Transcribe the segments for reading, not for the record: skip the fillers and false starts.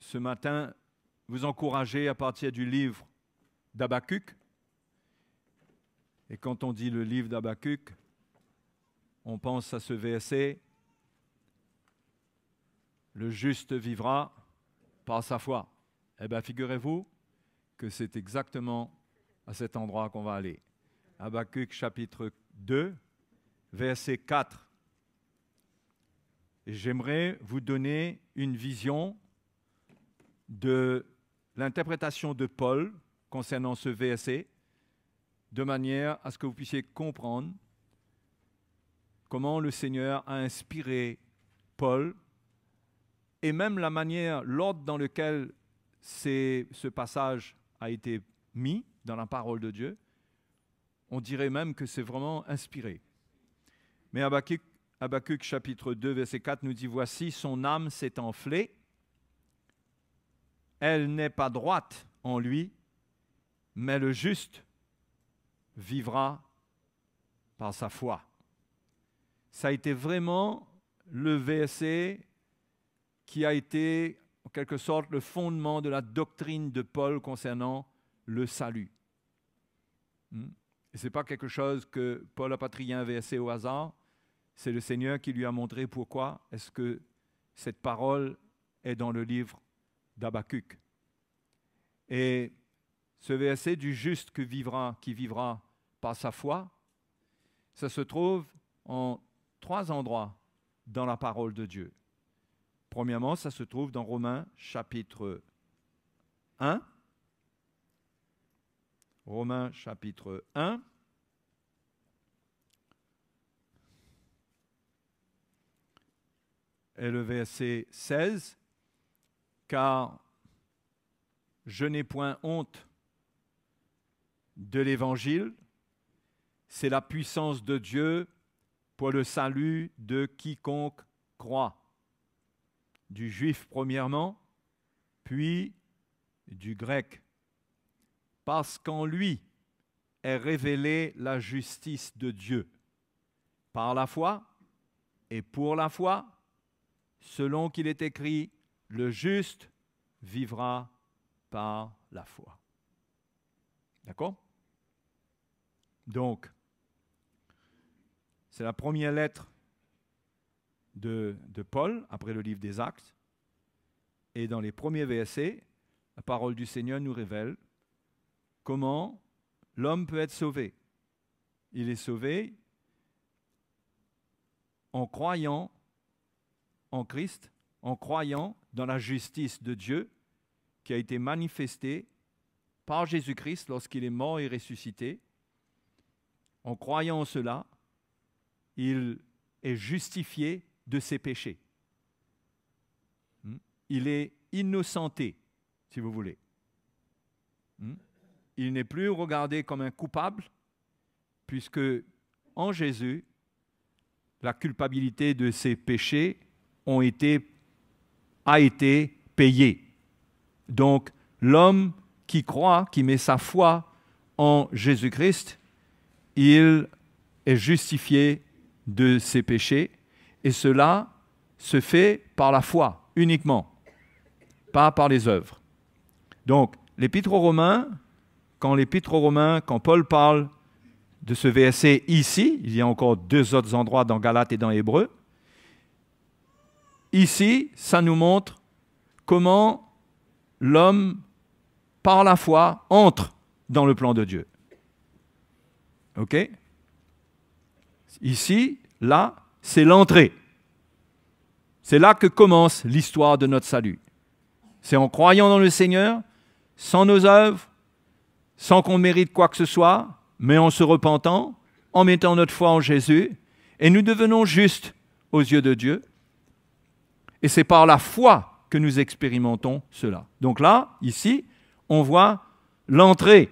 ce matin vous encourager à partir du livre d'Habakkuk. Et quand on dit le livre d'Habakkuk, on pense à ce verset, « Le juste vivra par sa foi ». Eh bien, figurez-vous que c'est exactement à cet endroit qu'on va aller. Habakkuk chapitre 2, verset 4. Et j'aimerais vous donner une vision de l'interprétation de Paul concernant ce verset, de manière à ce que vous puissiez comprendre comment le Seigneur a inspiré Paul et même la manière, l'ordre dans lequel ce passage a été mis dans la parole de Dieu. On dirait même que c'est vraiment inspiré. Mais Habakkuk chapitre 2, verset 4 nous dit « Voici, son âme s'est enflée, elle n'est pas droite en lui, mais le juste vivra par sa foi. » Ça a été vraiment le verset qui a été, en quelque sorte, le fondement de la doctrine de Paul concernant le salut. Et ce n'est pas quelque chose que Paul n'a pas trié un verset au hasard, c'est le Seigneur qui lui a montré pourquoi est-ce que cette parole est dans le livre d'Habakkuk. Et ce verset du juste qui vivra par sa foi, ça se trouve en 3 endroits dans la parole de Dieu. Premièrement, ça se trouve dans Romains chapitre 1. Romains chapitre 1. Et le verset 16. Car je n'ai point honte de l'Évangile, c'est la puissance de Dieu pour le salut de quiconque croit. Du juif premièrement, puis du grec. Parce qu'en lui est révélée la justice de Dieu, par la foi et pour la foi, selon qu'il est écrit, le juste vivra par la foi. D'accord? Donc, c'est la première lettre de Paul, après le livre des Actes. Et dans les premiers versets, la parole du Seigneur nous révèle comment l'homme peut être sauvé. Il est sauvé en croyant en Christ, en croyant dans la justice de Dieu qui a été manifestée par Jésus-Christ lorsqu'il est mort et ressuscité. En croyant en cela, il est justifié de ses péchés. Il est innocenté, si vous voulez. Il n'est plus regardé comme un coupable, puisque en Jésus, la culpabilité de ses péchés a été payée. Donc, l'homme qui croit, qui met sa foi en Jésus-Christ, il est justifié de ses péchés, et cela se fait par la foi uniquement, pas par les œuvres. Donc, l'Épître aux Romains, quand Paul parle de ce verset ici, il y a encore 2 autres endroits dans Galates et dans Hébreux, ici, ça nous montre comment l'homme, par la foi, entre dans le plan de Dieu. OK? Ici, là, c'est l'entrée. C'est là que commence l'histoire de notre salut. C'est en croyant dans le Seigneur, sans nos œuvres, sans qu'on mérite quoi que ce soit, mais en se repentant, en mettant notre foi en Jésus, et nous devenons justes aux yeux de Dieu. Et c'est par la foi que nous expérimentons cela. Donc là, ici, on voit l'entrée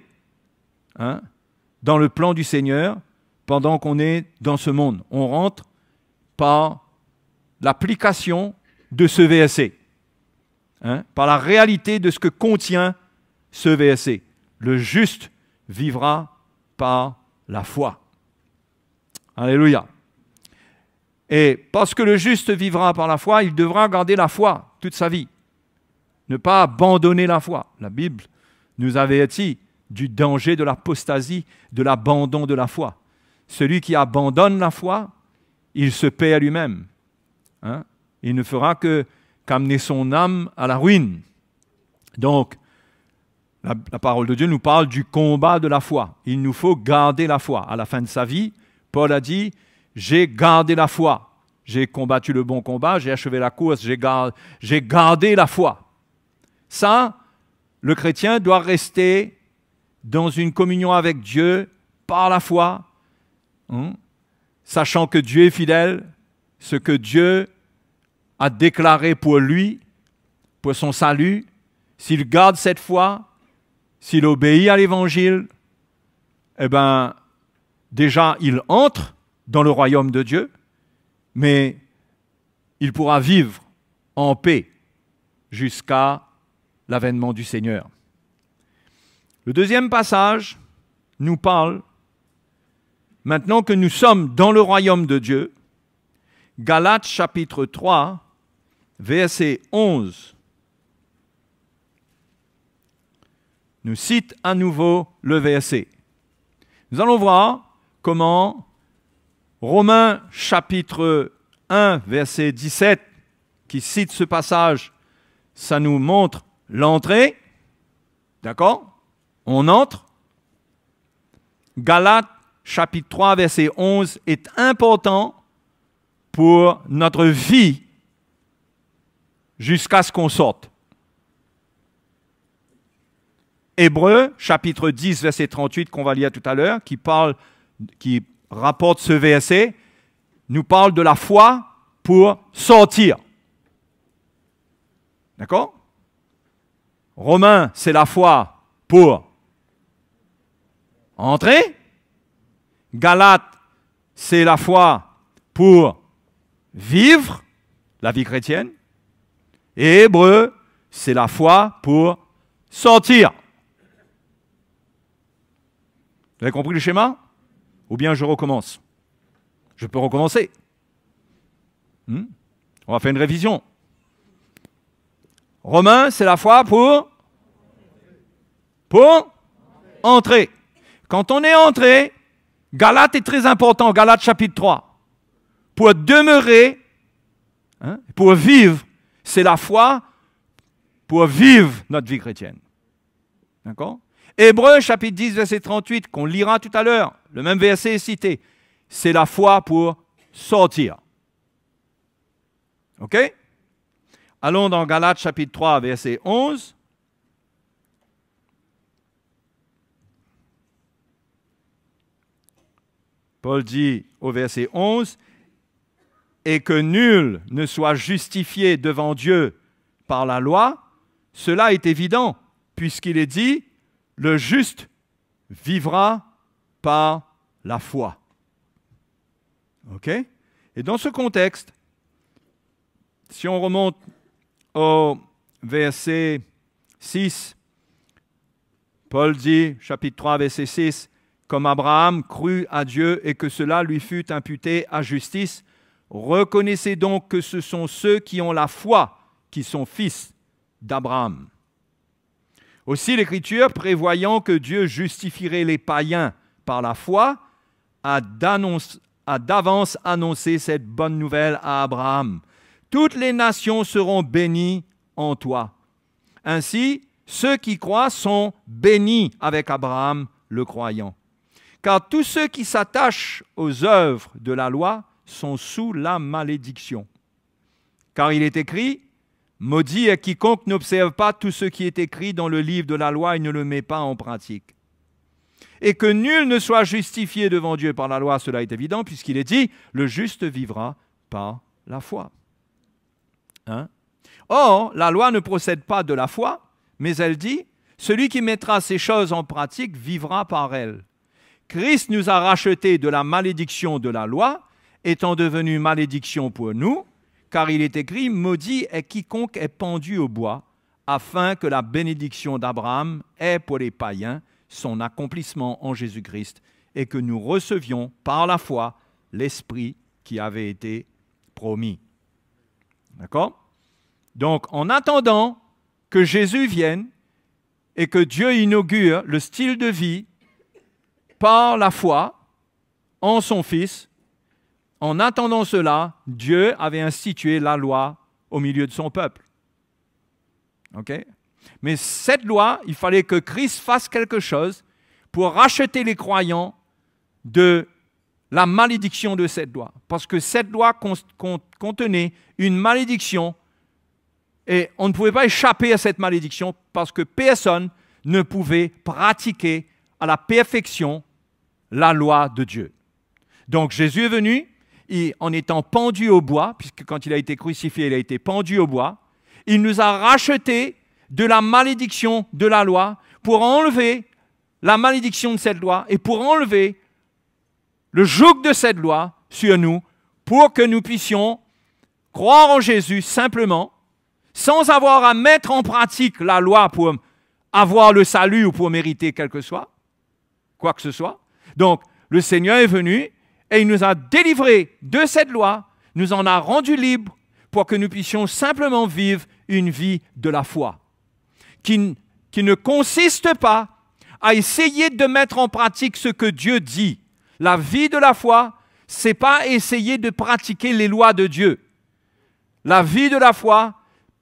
dans le plan du Seigneur pendant qu'on est dans ce monde. On rentre par l'application de ce verset, par la réalité de ce que contient ce verset. Le juste vivra par la foi. Alléluia. Et parce que le juste vivra par la foi, il devra garder la foi toute sa vie. ne pas abandonner la foi. La Bible nous avertit du danger de l'apostasie, de l'abandon de la foi. Celui qui abandonne la foi, il se paie à lui-même. Hein? Il ne fera qu'amener son âme à la ruine. Donc, la parole de Dieu nous parle du combat de la foi. Il nous faut garder la foi. À la fin de sa vie, Paul a dit « J'ai gardé la foi. J'ai combattu le bon combat, j'ai achevé la course, j'ai gardé la foi. » Ça, le chrétien doit rester dans une communion avec Dieu par la foi, sachant que Dieu est fidèle, ce que Dieu a déclaré pour lui, pour son salut. S'il garde cette foi, s'il obéit à l'Évangile, eh bien, déjà, il entre dans le royaume de Dieu, mais il pourra vivre en paix jusqu'à l'avènement du Seigneur. Le deuxième passage nous parle, maintenant que nous sommes dans le royaume de Dieu, Galates chapitre 3, verset 11, nous cite à nouveau le verset. Nous allons voir comment Romains chapitre 1, verset 17, qui cite ce passage, ça nous montre l'entrée. D'accord? On entre. Galates chapitre 3, verset 11 est important pour notre vie jusqu'à ce qu'on sorte. Hébreux chapitre 10, verset 38, qu'on va lire tout à l'heure, qui rapporte ce verset, nous parle de la foi pour sortir. D'accord? Romains, c'est la foi pour entrer. Galates, c'est la foi pour vivre la vie chrétienne. Et Hébreux, c'est la foi pour sortir. Vous avez compris le schéma? Ou bien je recommence? Je peux recommencer. On va faire une révision. Romains, c'est la foi pour entrer. Quand on est entré, Galates est très important, Galates chapitre 3. Pour demeurer, pour vivre, c'est la foi pour vivre notre vie chrétienne. D'accord? Hébreux chapitre 10, verset 38, qu'on lira tout à l'heure, le même verset est cité, c'est la foi pour sortir. OK? Allons dans Galates chapitre 3, verset 11. Paul dit au verset 11, « Et que nul ne soit justifié devant Dieu par la loi, cela est évident, puisqu'il est dit, le juste vivra par la foi. » OK? Et dans ce contexte, si on remonte au verset 6, Paul dit, chapitre 3, verset 6, « Comme Abraham crut à Dieu et que cela lui fut imputé à justice, reconnaissez donc que ce sont ceux qui ont la foi qui sont fils d'Abraham. » Aussi l'Écriture, prévoyant que Dieu justifierait les païens par la foi, a d'avance annoncé cette bonne nouvelle à Abraham. « Toutes les nations seront bénies en toi. » Ainsi, ceux qui croient sont bénis avec Abraham, le croyant. Car tous ceux qui s'attachent aux œuvres de la loi sont sous la malédiction. Car il est écrit, « Maudit est quiconque n'observe pas tout ce qui est écrit dans le livre de la loi et ne le met pas en pratique. » Et que nul ne soit justifié devant Dieu par la loi, cela est évident, puisqu'il est dit, « Le juste vivra par la foi. » Or, la loi ne procède pas de la foi, mais elle dit, « Celui qui mettra ces choses en pratique vivra par elles. » Christ nous a rachetés de la malédiction de la loi, étant devenu malédiction pour nous, car il est écrit, « Maudit est quiconque est pendu au bois, afin que la bénédiction d'Abraham ait pour les païens son accomplissement en Jésus-Christ, et que nous recevions par la foi l'Esprit qui avait été promis. » D'accord? Donc, en attendant que Jésus vienne et que Dieu inaugure le style de vie par la foi en son Fils. En attendant cela, Dieu avait institué la loi au milieu de son peuple. OK? Mais cette loi, il fallait que Christ fasse quelque chose pour racheter les croyants de la malédiction de cette loi. Parce que cette loi contenait une malédiction et on ne pouvait pas échapper à cette malédiction parce que personne ne pouvait pratiquer à la perfection la loi de Dieu. Donc Jésus est venu en étant pendu au bois, puisque quand il a été crucifié, il a été pendu au bois. Il nous a rachetés de la malédiction de la loi pour enlever la malédiction de cette loi et pour enlever le joug de cette loi sur nous pour que nous puissions croire en Jésus simplement, sans avoir à mettre en pratique la loi pour avoir le salut ou pour mériter quoi que ce soit. Donc, le Seigneur est venu et il nous a délivrés de cette loi, nous en a rendus libres pour que nous puissions simplement vivre une vie de la foi qui ne consiste pas à essayer de mettre en pratique ce que Dieu dit. La vie de la foi, ce n'est pas essayer de pratiquer les lois de Dieu. La vie de la foi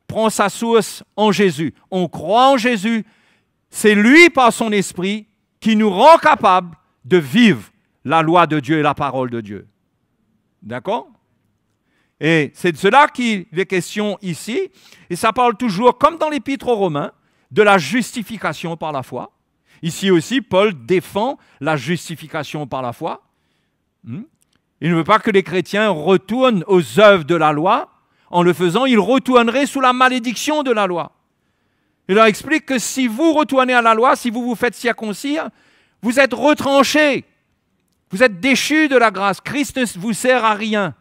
prend sa source en Jésus. On croit en Jésus. C'est lui, par son esprit, qui nous rend capables de vivre la loi de Dieu et la parole de Dieu. D'accord? Et c'est de cela qu'il est question ici. Et ça parle toujours, comme dans l'Épître aux Romains, de la justification par la foi. Ici aussi, Paul défend la justification par la foi. Il ne veut pas que les chrétiens retournent aux œuvres de la loi. En le faisant, ils retourneraient sous la malédiction de la loi. Il leur explique que si vous retournez à la loi, si vous vous faites circoncire, vous êtes retranchés. Vous êtes déchus de la grâce. Christ ne vous sert à rien.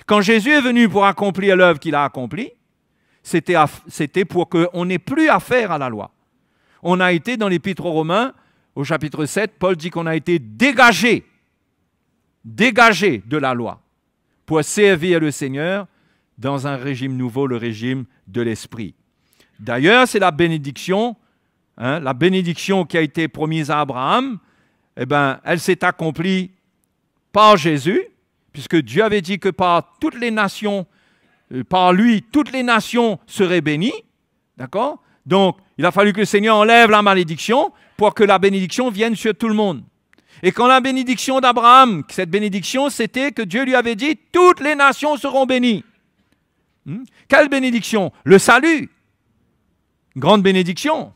Quand Jésus est venu pour accomplir l'œuvre qu'il a accomplie, c'était pour qu'on n'ait plus affaire à la loi. On a été dans l'Épître aux Romains, au chapitre 7, Paul dit qu'on a été dégagés de la loi pour servir le Seigneur dans un régime nouveau, le régime de l'Esprit. D'ailleurs, c'est la bénédiction qui a été promise à Abraham, elle s'est accomplie par Jésus, puisque Dieu avait dit que par lui, toutes les nations seraient bénies. D'accord? Donc, il a fallu que le Seigneur enlève la malédiction pour que la bénédiction vienne sur tout le monde. Et quand la bénédiction d'Abraham, cette bénédiction, c'était que Dieu lui avait dit « Toutes les nations seront bénies ». Quelle bénédiction? Le salut. Grande bénédiction.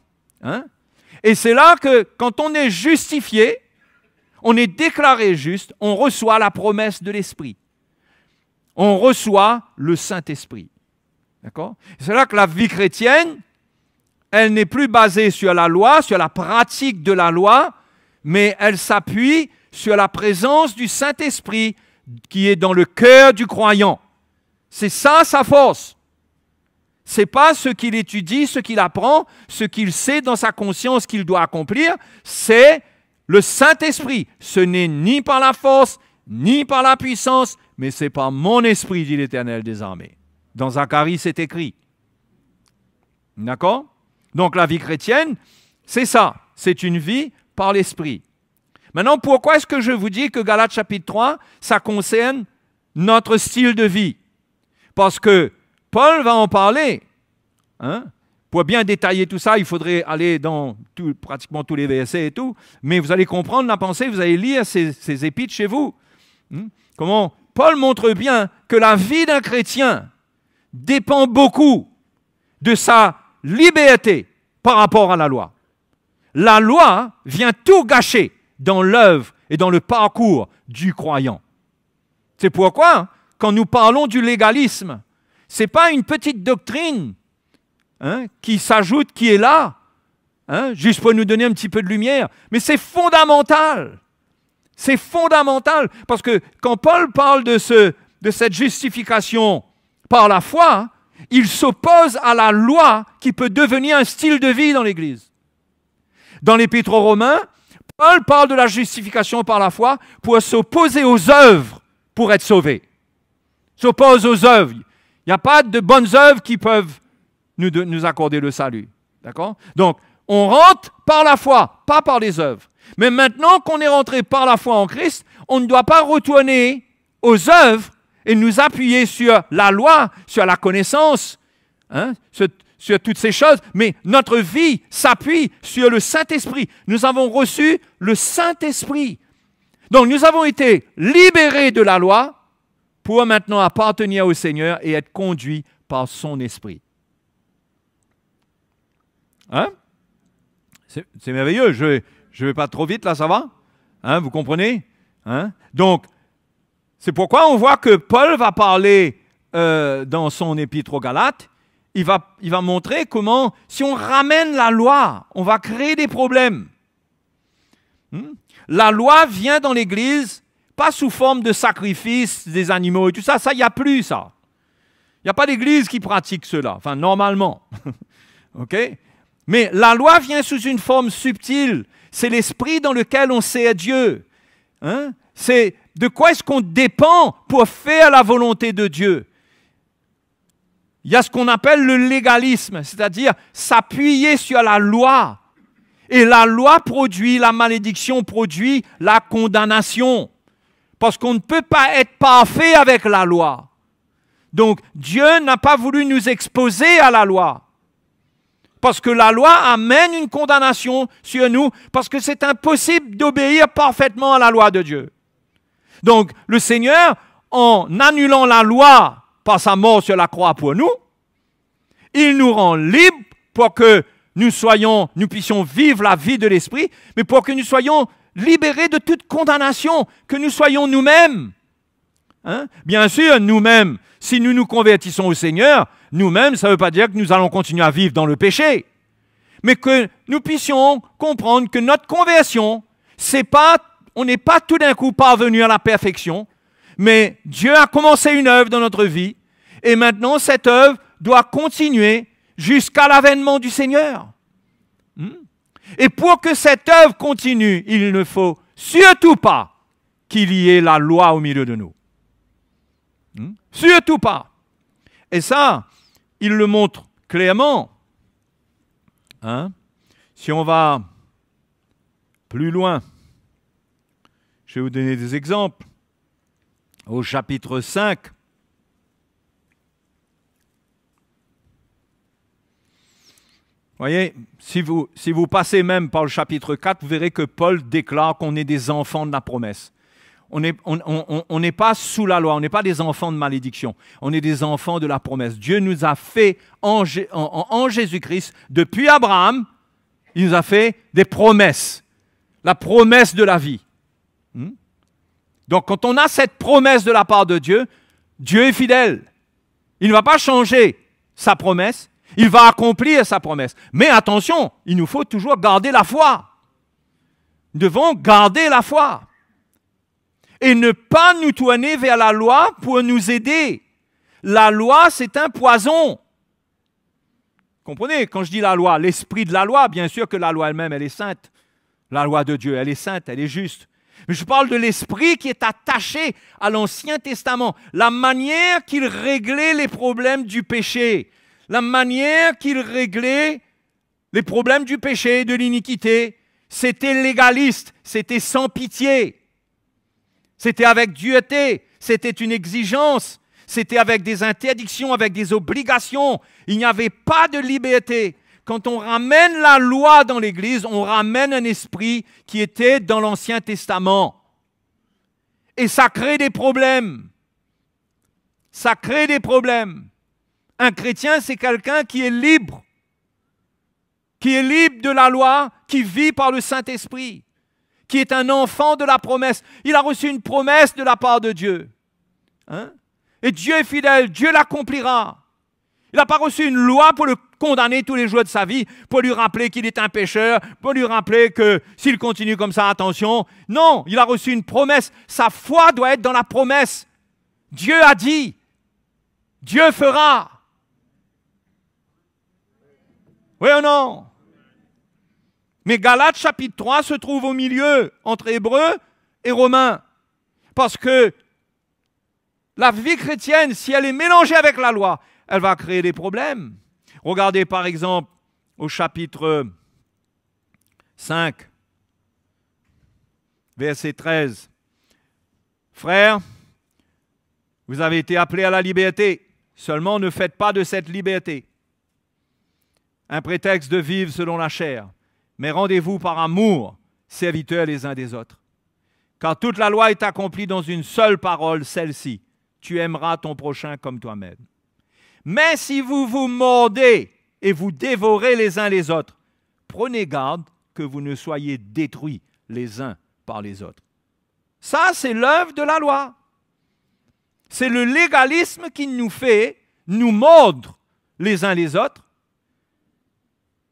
Et c'est là que, quand on est justifié, on est déclaré juste, on reçoit la promesse de l'Esprit. On reçoit le Saint-Esprit. D'accord? C'est là que la vie chrétienne, elle n'est plus basée sur la loi, sur la pratique de la loi, mais elle s'appuie sur la présence du Saint-Esprit qui est dans le cœur du croyant. C'est ça sa force. Ce n'est pas ce qu'il étudie, ce qu'il apprend, ce qu'il sait dans sa conscience qu'il doit accomplir, c'est le Saint-Esprit. Ce n'est ni par la force, ni par la puissance, mais c'est par mon esprit, dit l'Éternel des armées. Dans Zacharie, c'est écrit. D'accord? Donc la vie chrétienne, c'est ça. C'est une vie par l'esprit. Maintenant, pourquoi est-ce que je vous dis que Galates chapitre 3, ça concerne notre style de vie? Parce que Paul va en parler. Pour bien détailler tout ça, il faudrait aller dans pratiquement tous les versets et tout. Mais vous allez comprendre la pensée, vous allez lire ces épîtres chez vous. Comment Paul montre bien que la vie d'un chrétien dépend beaucoup de sa liberté par rapport à la loi. La loi vient tout gâcher dans l'œuvre et dans le parcours du croyant. C'est pourquoi, quand nous parlons du légalisme, ce n'est pas une petite doctrine qui s'ajoute, qui est là, juste pour nous donner un petit peu de lumière, mais c'est fondamental. C'est fondamental, parce que quand Paul parle de cette justification par la foi, il s'oppose à la loi qui peut devenir un style de vie dans l'Église. Dans l'Épître aux Romains, Paul parle de la justification par la foi pour s'opposer aux œuvres pour être sauvé. S'oppose aux œuvres. Il n'y a pas de bonnes œuvres qui peuvent nous accorder le salut. D'accord? Donc, on rentre par la foi, pas par les œuvres. Mais maintenant qu'on est rentré par la foi en Christ, on ne doit pas retourner aux œuvres et nous appuyer sur la loi, sur la connaissance, hein, sur toutes ces choses. Mais notre vie s'appuie sur le Saint-Esprit. Nous avons reçu le Saint-Esprit. Donc, nous avons été libérés de la loi pour maintenant appartenir au Seigneur et être conduits par son Esprit. Hein? C'est merveilleux. Je ne vais pas trop vite, là, ça va? Hein, vous comprenez? Hein? Donc, c'est pourquoi on voit que Paul va parler dans son épître aux Galates, il va montrer comment, si on ramène la loi, on va créer des problèmes. La loi vient dans l'Église, pas sous forme de sacrifice des animaux et tout ça, il n'y a plus ça. Il n'y a pas d'Église qui pratique cela, enfin normalement. OK? Mais la loi vient sous une forme subtile. C'est l'esprit dans lequel on sert Dieu. Hein? C'est de quoi est-ce qu'on dépend pour faire la volonté de Dieu. Il y a ce qu'on appelle le légalisme, c'est-à-dire s'appuyer sur la loi. Et la loi produit, la malédiction produit la condamnation. Parce qu'on ne peut pas être parfait avec la loi. Donc Dieu n'a pas voulu nous exposer à la loi. Parce que la loi amène une condamnation sur nous, parce que c'est impossible d'obéir parfaitement à la loi de Dieu. Donc, le Seigneur, en annulant la loi par sa mort sur la croix pour nous, il nous rend libres pour que nous puissions vivre la vie de l'Esprit, mais pour que nous soyons libérés de toute condamnation, que nous soyons nous-mêmes. Hein? Bien sûr, nous-mêmes, si nous nous convertissons au Seigneur, nous-mêmes, ça ne veut pas dire que nous allons continuer à vivre dans le péché, mais que nous puissions comprendre que notre conversion, on n'est pas tout d'un coup parvenu à la perfection, mais Dieu a commencé une œuvre dans notre vie, et maintenant cette œuvre doit continuer jusqu'à l'avènement du Seigneur. Et pour que cette œuvre continue, il ne faut surtout pas qu'il y ait la loi au milieu de nous. Surtout pas. Et ça, il le montre clairement. Hein? Si on va plus loin, je vais vous donner des exemples. Au chapitre 5, voyez, si vous passez même par le chapitre 4, vous verrez que Paul déclare qu'on est des enfants de la promesse. On n'est pas sous la loi, on n'est pas des enfants de malédiction, on est des enfants de la promesse. Dieu nous a fait en Jésus-Christ, depuis Abraham, il nous a fait des promesses, la promesse de la vie. Donc quand on a cette promesse de la part de Dieu, Dieu est fidèle. Il ne va pas changer sa promesse, il va accomplir sa promesse. Mais attention, il nous faut toujours garder la foi. Nous devons garder la foi. Et ne pas nous tourner vers la loi pour nous aider. La loi, c'est un poison. Comprenez, quand je dis la loi, l'esprit de la loi, bien sûr que la loi elle-même, elle est sainte. La loi de Dieu, elle est sainte, elle est juste. Mais je parle de l'esprit qui est attaché à l'Ancien Testament. La manière qu'il réglait les problèmes du péché. La manière qu'il réglait les problèmes du péché, de l'iniquité. C'était légaliste, c'était sans pitié. C'était avec dureté, c'était une exigence, c'était avec des interdictions, avec des obligations. Il n'y avait pas de liberté. Quand on ramène la loi dans l'Église, on ramène un esprit qui était dans l'Ancien Testament. Et ça crée des problèmes. Ça crée des problèmes. Un chrétien, c'est quelqu'un qui est libre de la loi, qui vit par le Saint-Esprit, qui est un enfant de la promesse. Il a reçu une promesse de la part de Dieu. Hein? Et Dieu est fidèle, Dieu l'accomplira. Il n'a pas reçu une loi pour le condamner tous les jours de sa vie, pour lui rappeler qu'il est un pécheur, pour lui rappeler que s'il continue comme ça, attention. Non, il a reçu une promesse. Sa foi doit être dans la promesse. Dieu a dit, Dieu fera. Oui ou non? Mais Galates chapitre 3 se trouve au milieu, entre Hébreux et Romains. Parce que la vie chrétienne, si elle est mélangée avec la loi, elle va créer des problèmes. Regardez par exemple au chapitre 5, verset 13. Frères, vous avez été appelés à la liberté, seulement ne faites pas de cette liberté un prétexte de vivre selon la chair, mais rendez-vous par amour, serviteurs les uns des autres. Car toute la loi est accomplie dans une seule parole, celle-ci: tu aimeras ton prochain comme toi-même. Mais si vous vous mordez et vous dévorez les uns les autres, prenez garde que vous ne soyez détruits les uns par les autres. Ça, c'est l'œuvre de la loi. C'est le légalisme qui nous fait nous mordre les uns les autres.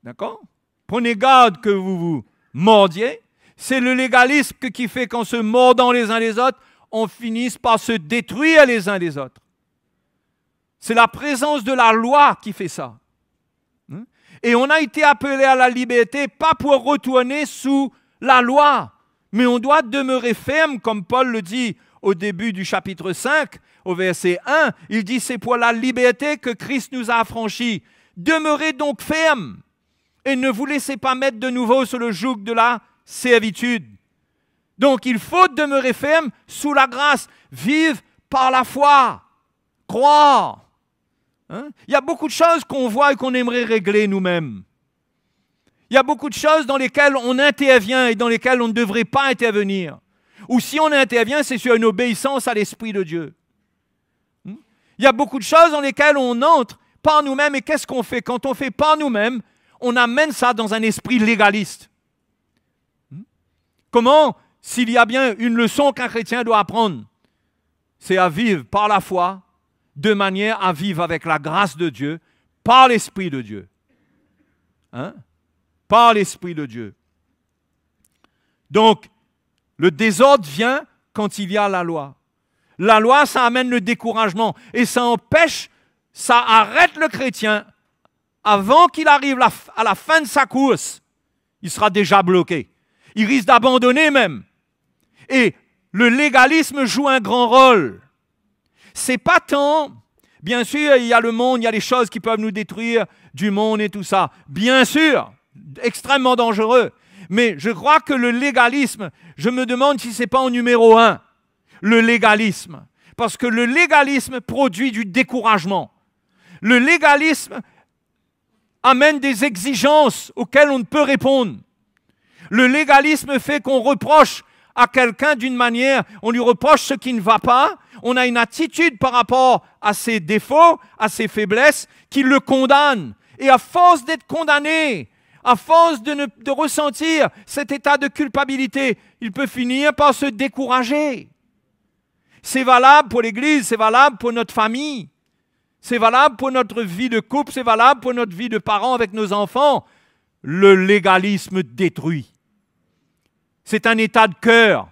D'accord? Prenez garde que vous vous mordiez. C'est le légalisme qui fait qu'en se mordant les uns les autres, on finisse par se détruire les uns les autres. C'est la présence de la loi qui fait ça. Et on a été appelé à la liberté, pas pour retourner sous la loi, mais on doit demeurer ferme, comme Paul le dit au début du chapitre 5, au verset 1. Il dit: c'est pour la liberté que Christ nous a affranchis. Demeurez donc ferme et ne vous laissez pas mettre de nouveau sous le joug de la servitude. Donc il faut demeurer ferme sous la grâce, vivre par la foi, croire. Il y a beaucoup de choses qu'on voit et qu'on aimerait régler nous-mêmes. Il y a beaucoup de choses dans lesquelles on intervient et dans lesquelles on ne devrait pas intervenir. Ou si on intervient, c'est sur une obéissance à l'Esprit de Dieu. Il y a beaucoup de choses dans lesquelles on entre par nous-mêmes, et qu'est-ce qu'on fait? Quand on fait par nous-mêmes, on amène ça dans un esprit légaliste. Comment, s'il y a bien une leçon qu'un chrétien doit apprendre, c'est à vivre par la foi, de manière à vivre avec la grâce de Dieu, par l'Esprit de Dieu. Par l'Esprit de Dieu. Donc, le désordre vient quand il y a la loi. La loi, ça amène le découragement et ça empêche, ça arrête le chrétien avant qu'il arrive à la fin de sa course. Il sera déjà bloqué. Il risque d'abandonner même. Et le légalisme joue un grand rôle. C'est pas tant, bien sûr, il y a le monde, il y a les choses qui peuvent nous détruire du monde et tout ça. Bien sûr, extrêmement dangereux. Mais je crois que le légalisme, je me demande si ce n'est pas en numéro 1, le légalisme. Parce que le légalisme produit du découragement. Le légalisme amène des exigences auxquelles on ne peut répondre. Le légalisme fait qu'on reproche à quelqu'un d'une manière, on lui reproche ce qui ne va pas, on a une attitude par rapport à ses défauts, à ses faiblesses, qui le condamne. Et à force d'être condamné, à force de ressentir cet état de culpabilité, il peut finir par se décourager. C'est valable pour l'Église, c'est valable pour notre famille, c'est valable pour notre vie de couple, c'est valable pour notre vie de parents avec nos enfants. Le légalisme détruit. C'est un état de cœur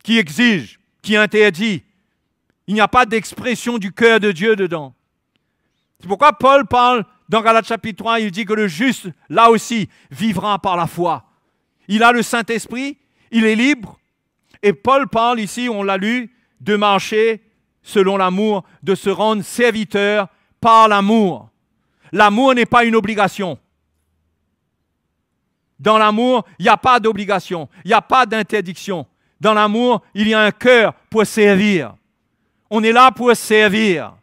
qui exige, qui interdit. Il n'y a pas d'expression du cœur de Dieu dedans. C'est pourquoi Paul parle dans Galates chapitre 3, il dit que le juste, là aussi, vivra par la foi. Il a le Saint-Esprit, il est libre. Et Paul parle ici, on l'a lu, de marcher selon l'amour, de se rendre serviteur par l'amour. L'amour n'est pas une obligation. Dans l'amour, il n'y a pas d'obligation, il n'y a pas d'interdiction. Dans l'amour, il y a un cœur pour servir. On est là pour servir.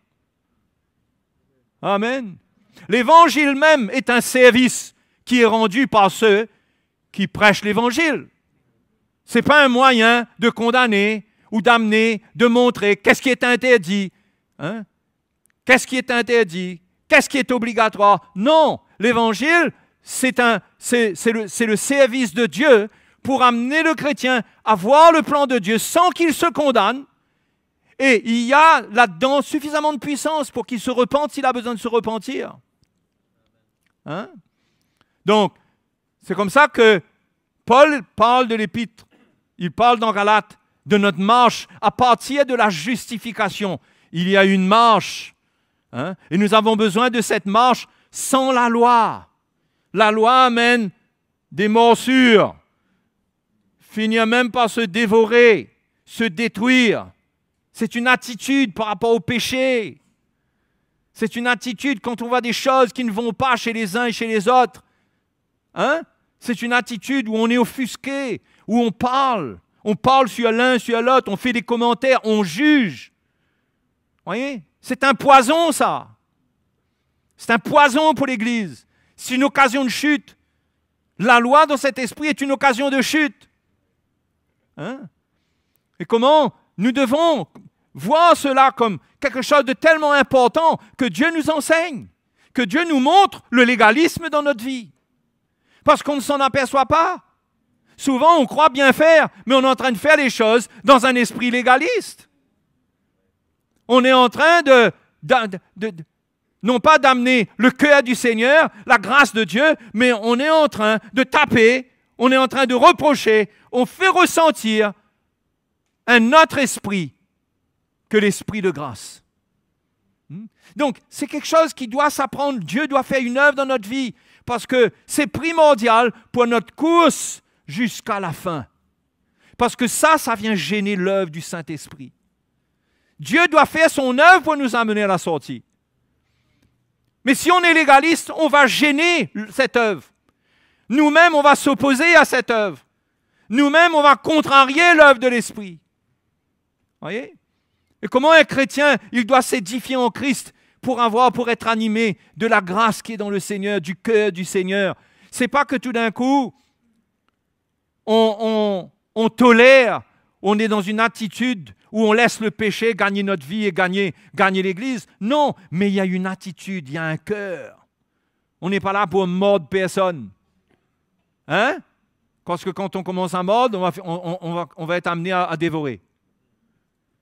Amen. L'évangile même est un service qui est rendu par ceux qui prêchent l'évangile. Ce n'est pas un moyen de condamner ou d'amener, de montrer qu'est-ce qui est interdit. Qu'est-ce qui est interdit? Qu'est-ce qui est obligatoire? Non, l'évangile, c'est le service de Dieu pour amener le chrétien à voir le plan de Dieu sans qu'il se condamne. Et il y a là-dedans suffisamment de puissance pour qu'il se repente s'il a besoin de se repentir. Donc, c'est comme ça que Paul parle de l'épître. Il parle dans Galates de notre marche à partir de la justification. Il y a une marche. Et nous avons besoin de cette marche sans la loi. La loi amène des morsures, finir même par se dévorer, se détruire. C'est une attitude par rapport au péché. C'est une attitude quand on voit des choses qui ne vont pas chez les uns et chez les autres. Hein? C'est une attitude où on est offusqué, où on parle. On parle sur l'un, sur l'autre, on fait des commentaires, on juge. Vous voyez? C'est un poison, ça. C'est un poison pour l'Église. C'est une occasion de chute. La loi dans cet esprit est une occasion de chute. Hein? Et comment nous devons voir cela comme quelque chose de tellement important que Dieu nous enseigne, que Dieu nous montre le légalisme dans notre vie. Parce qu'on ne s'en aperçoit pas. Souvent, on croit bien faire, mais on est en train de faire les choses dans un esprit légaliste. On est en train non pas d'amener le cœur du Seigneur, la grâce de Dieu, mais on est en train de taper, on est en train de reprocher, on fait ressentir un autre esprit que l'esprit de grâce. Donc, c'est quelque chose qui doit s'apprendre. Dieu doit faire une œuvre dans notre vie parce que c'est primordial pour notre course jusqu'à la fin. Parce que ça vient gêner l'œuvre du Saint-Esprit. Dieu doit faire son œuvre pour nous amener à la sortie. Mais si on est légaliste, on va gêner cette œuvre. Nous-mêmes, on va s'opposer à cette œuvre. Nous-mêmes, on va contrarier l'œuvre de l'Esprit. Voyez? Et comment un chrétien, il doit s'édifier en Christ pour être animé de la grâce qui est dans le Seigneur, du cœur du Seigneur. C'est pas que tout d'un coup, on tolère, on est dans une attitude où on laisse le péché gagner notre vie et gagner l'Église. Non, mais il y a une attitude, il y a un cœur. On n'est pas là pour mordre personne. Hein? Parce que quand on commence à mordre, on va être amené à dévorer.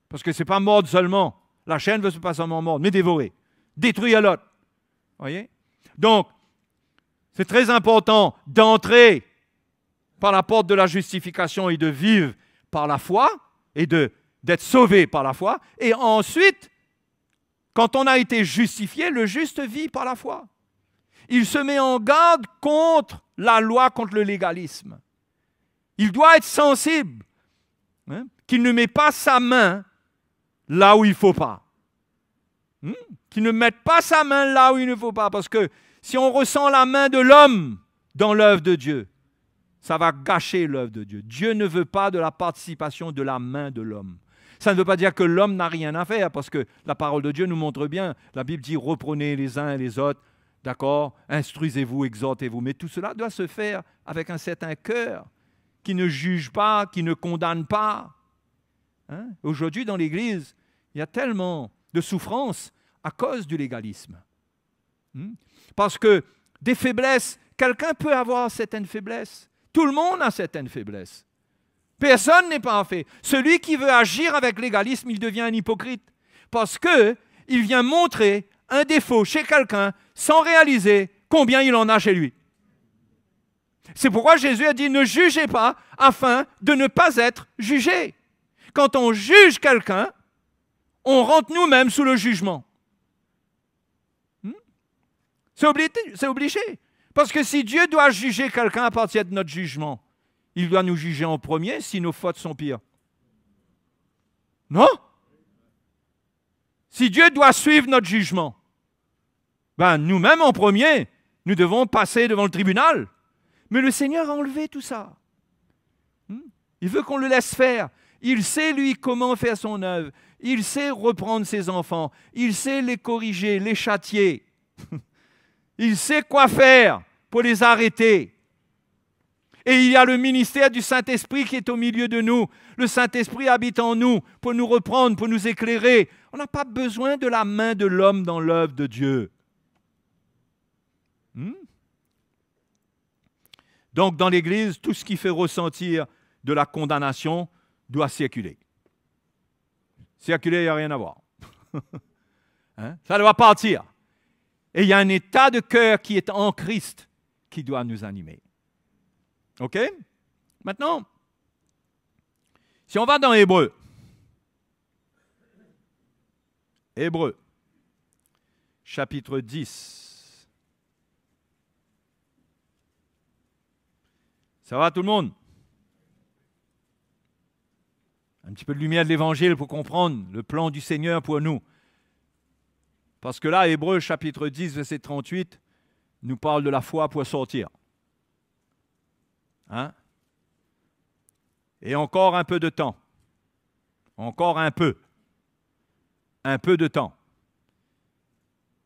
Parce que ce n'est pas mordre seulement. La chaîne ne veut pas seulement mordre, mais dévorer. Détruire l'autre. Voyez? Donc, c'est très important d'entrer par la porte de la justification et de vivre par la foi et d'être sauvé par la foi. Et ensuite, quand on a été justifié, le juste vit par la foi. Il se met en garde contre la loi, contre le légalisme. Il doit être sensible, hein, qu'il ne met pas sa main là où il ne faut pas. Qu'il ne mette pas sa main là où il ne faut pas. Parce que si on ressent la main de l'homme dans l'œuvre de Dieu, ça va gâcher l'œuvre de Dieu. Dieu ne veut pas de la participation de la main de l'homme. Ça ne veut pas dire que l'homme n'a rien à faire, parce que la parole de Dieu nous montre bien. La Bible dit, reprenez les uns et les autres, d'accord? Instruisez-vous, exhortez-vous. Mais tout cela doit se faire avec un certain cœur, qui ne juge pas, qui ne condamne pas. Hein? Aujourd'hui, dans l'Église, il y a tellement de souffrance à cause du légalisme. Parce que des faiblesses, quelqu'un peut avoir certaines faiblesses. Tout le monde a certaines faiblesses. Personne n'est parfait. Celui qui veut agir avec légalisme, il devient un hypocrite. Parce qu'il vient montrer un défaut chez quelqu'un sans réaliser combien il en a chez lui. C'est pourquoi Jésus a dit « Ne jugez pas afin de ne pas être jugé ». Quand on juge quelqu'un, on rentre nous-mêmes sous le jugement. C'est obligé. Parce que si Dieu doit juger quelqu'un à partir de notre jugement, il doit nous juger en premier si nos fautes sont pires. Non? Si Dieu doit suivre notre jugement, ben nous-mêmes en premier, nous devons passer devant le tribunal. Mais le Seigneur a enlevé tout ça. Il veut qu'on le laisse faire. Il sait, lui, comment faire son œuvre. Il sait reprendre ses enfants. Il sait les corriger, les châtier. Il sait quoi faire pour les arrêter. Et il y a le ministère du Saint-Esprit qui est au milieu de nous. Le Saint-Esprit habite en nous pour nous reprendre, pour nous éclairer. On n'a pas besoin de la main de l'homme dans l'œuvre de Dieu. Donc, dans l'Église, tout ce qui fait ressentir de la condamnation doit circuler. Circuler, il n'y a rien à voir. Hein? Ça doit partir. Et il y a un état de cœur qui est en Christ qui doit nous animer. OK? Maintenant, si on va dans Hébreux, chapitre 10. Ça va tout le monde? Un petit peu de lumière de l'Évangile pour comprendre le plan du Seigneur pour nous. Parce que là, Hébreux chapitre 10, verset 38, nous parle de la foi pour sortir. Hein? Et encore un peu de temps. Encore un peu. Un peu de temps.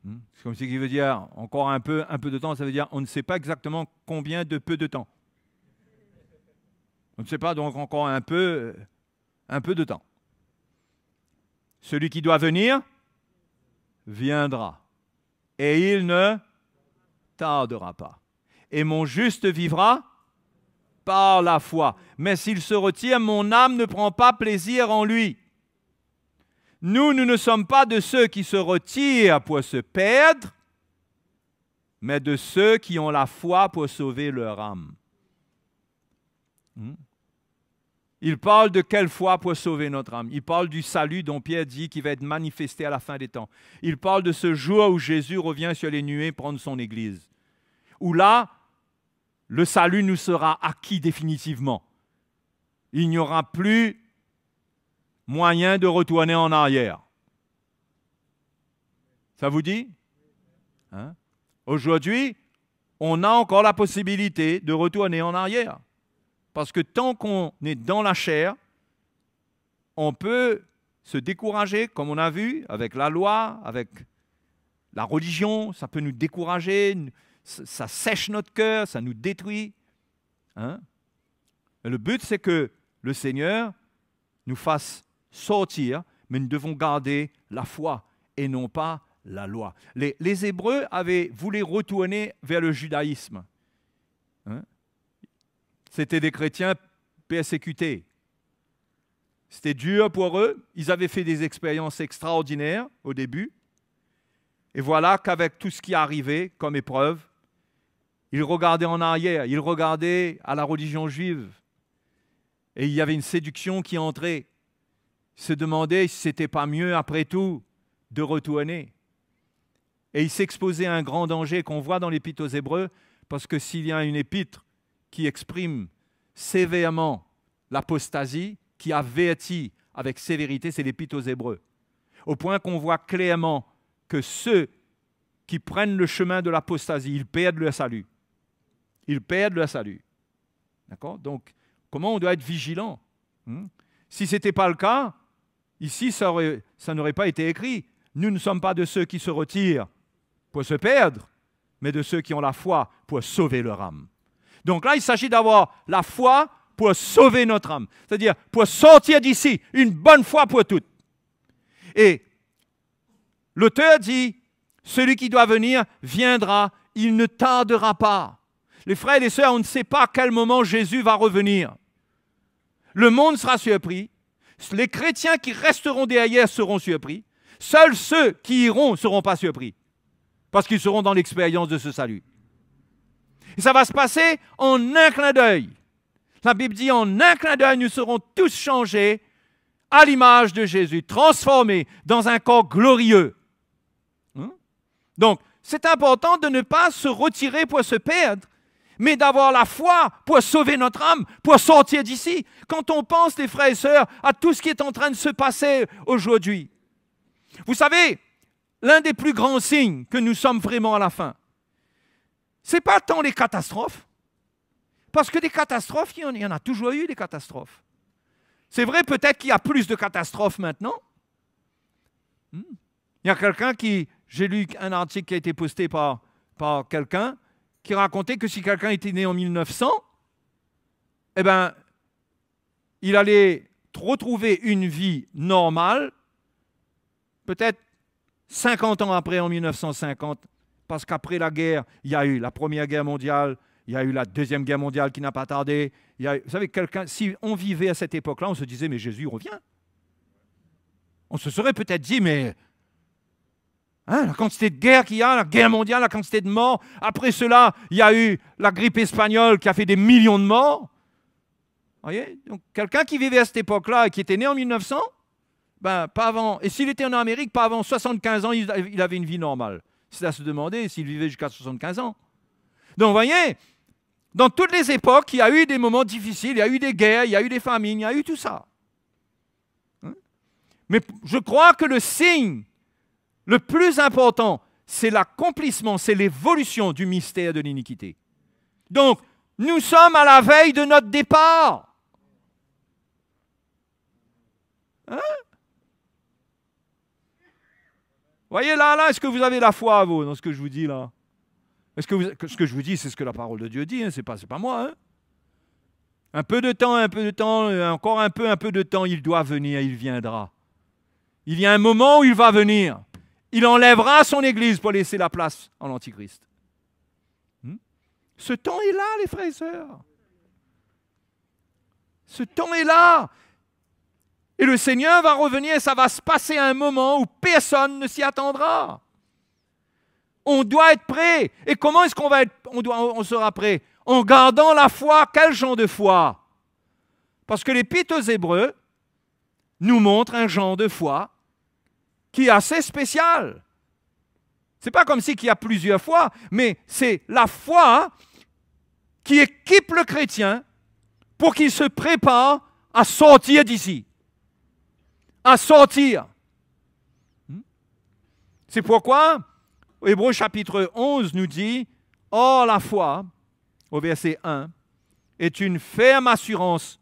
C'est comme ce qui veut dire encore un peu de temps, ça veut dire on ne sait pas exactement combien de peu de temps. On ne sait pas, donc encore un peu de temps. Celui qui doit venir viendra, et il ne tardera pas. Et mon juste vivra par la foi. Mais s'il se retire, mon âme ne prend pas plaisir en lui. Nous ne sommes pas de ceux qui se retirent pour se perdre, mais de ceux qui ont la foi pour sauver leur âme. Il parle de quelle foi pour sauver notre âme? Il parle du salut dont Pierre dit qu'il va être manifesté à la fin des temps. Il parle de ce jour où Jésus revient sur les nuées prendre son Église. Où là, le salut nous sera acquis définitivement. Il n'y aura plus moyen de retourner en arrière. Ça vous dit? Hein? Aujourd'hui, on a encore la possibilité de retourner en arrière. Parce que tant qu'on est dans la chair, on peut se décourager, comme on a vu, avec la loi, avec la religion, ça peut nous décourager, ça sèche notre cœur, ça nous détruit. Hein? Le but, c'est que le Seigneur nous fasse sortir, mais nous devons garder la foi et non pas la loi. Les Hébreux voulu retourner vers le judaïsme. Hein? C'était des chrétiens persécutés. C'était dur pour eux. Ils avaient fait des expériences extraordinaires au début. Et voilà qu'avec tout ce qui arrivait comme épreuve, ils regardaient en arrière, ils regardaient à la religion juive. Et il y avait une séduction qui entrait. Ils se demandaient si ce n'était pas mieux, après tout, de retourner. Et ils s'exposaient à un grand danger qu'on voit dans l'Épître aux Hébreux, parce que s'il y a une épître qui exprime sévèrement l'apostasie, qui avertit avec sévérité, c'est l'Épître aux Hébreux. Au point qu'on voit clairement que ceux qui prennent le chemin de l'apostasie, ils perdent leur salut. Ils perdent leur salut. D'accord? Donc, comment on doit être vigilant? Si ce n'était pas le cas, ici, ça n'aurait pas été écrit. Nous ne sommes pas de ceux qui se retirent pour se perdre, mais de ceux qui ont la foi pour sauver leur âme. Donc là, il s'agit d'avoir la foi pour sauver notre âme. C'est-à-dire pour sortir d'ici, une bonne fois pour toutes. Et l'auteur dit, celui qui doit venir viendra, il ne tardera pas. Les frères et les sœurs, on ne sait pas à quel moment Jésus va revenir. Le monde sera surpris. Les chrétiens qui resteront derrière seront surpris. Seuls ceux qui iront ne seront pas surpris. Parce qu'ils seront dans l'expérience de ce salut. Et ça va se passer en un clin d'œil. La Bible dit, en un clin d'œil, nous serons tous changés à l'image de Jésus, transformés dans un corps glorieux. Donc, c'est important de ne pas se retirer pour se perdre, mais d'avoir la foi pour sauver notre âme, pour sortir d'ici. Quand on pense, les frères et sœurs, à tout ce qui est en train de se passer aujourd'hui. Vous savez, l'un des plus grands signes que nous sommes vraiment à la fin, ce n'est pas tant les catastrophes, parce que des catastrophes, il y en a toujours eu des catastrophes. C'est vrai peut-être qu'il y a plus de catastrophes maintenant. Il y a quelqu'un qui, j'ai lu un article qui a été posté par quelqu'un, qui racontait que si quelqu'un était né en 1900, eh ben, il allait retrouver une vie normale, peut-être 50 ans après, en 1950, parce qu'après la guerre, il y a eu la Première Guerre mondiale, il y a eu la Deuxième Guerre mondiale qui n'a pas tardé. Vous savez, si on vivait à cette époque-là, on se disait, mais Jésus revient. On se serait peut-être dit, mais la quantité de guerre qu'il y a, la guerre mondiale, la quantité de morts. Après cela, il y a eu la grippe espagnole qui a fait des millions de morts. Vous voyez? Donc, quelqu'un qui vivait à cette époque-là et qui était né en 1900, pas avant, et s'il était en Amérique, pas avant 75 ans, il avait une vie normale. C'est à se demander s'il vivait jusqu'à 75 ans. Donc, vous voyez, dans toutes les époques, il y a eu des moments difficiles, il y a eu des guerres, il y a eu des famines, il y a eu tout ça. Mais je crois que le signe Le plus important, c'est l'accomplissement, c'est l'évolution du mystère de l'iniquité. Donc, nous sommes à la veille de notre départ. Hein? Voyez là, est-ce que vous avez la foi, vous, dans ce que je vous dis là? Est-ce que ce que je vous dis, c'est ce que la parole de Dieu dit, hein? C'est pas moi. Hein? Un peu de temps, encore un peu de temps, il doit venir, il viendra. Il y a un moment où il va venir. Il enlèvera son Église pour laisser la place à l'Antichrist. Ce temps est là, les frères et sœurs. Ce temps est là. Et le Seigneur va revenir et ça va se passer à un moment où personne ne s'y attendra. On doit être prêt. Et comment est-ce on sera prêt? En gardant la foi. Quel genre de foi? Parce que l'Épître aux Hébreux nous montre un genre de foi qui est assez spécial. Ce n'est pas comme si il y a plusieurs fois, mais c'est la foi qui équipe le chrétien pour qu'il se prépare à sortir d'ici. À sortir. C'est pourquoi Hébreux chapitre 11 nous dit « Or la foi », au verset 1, « est une ferme assurance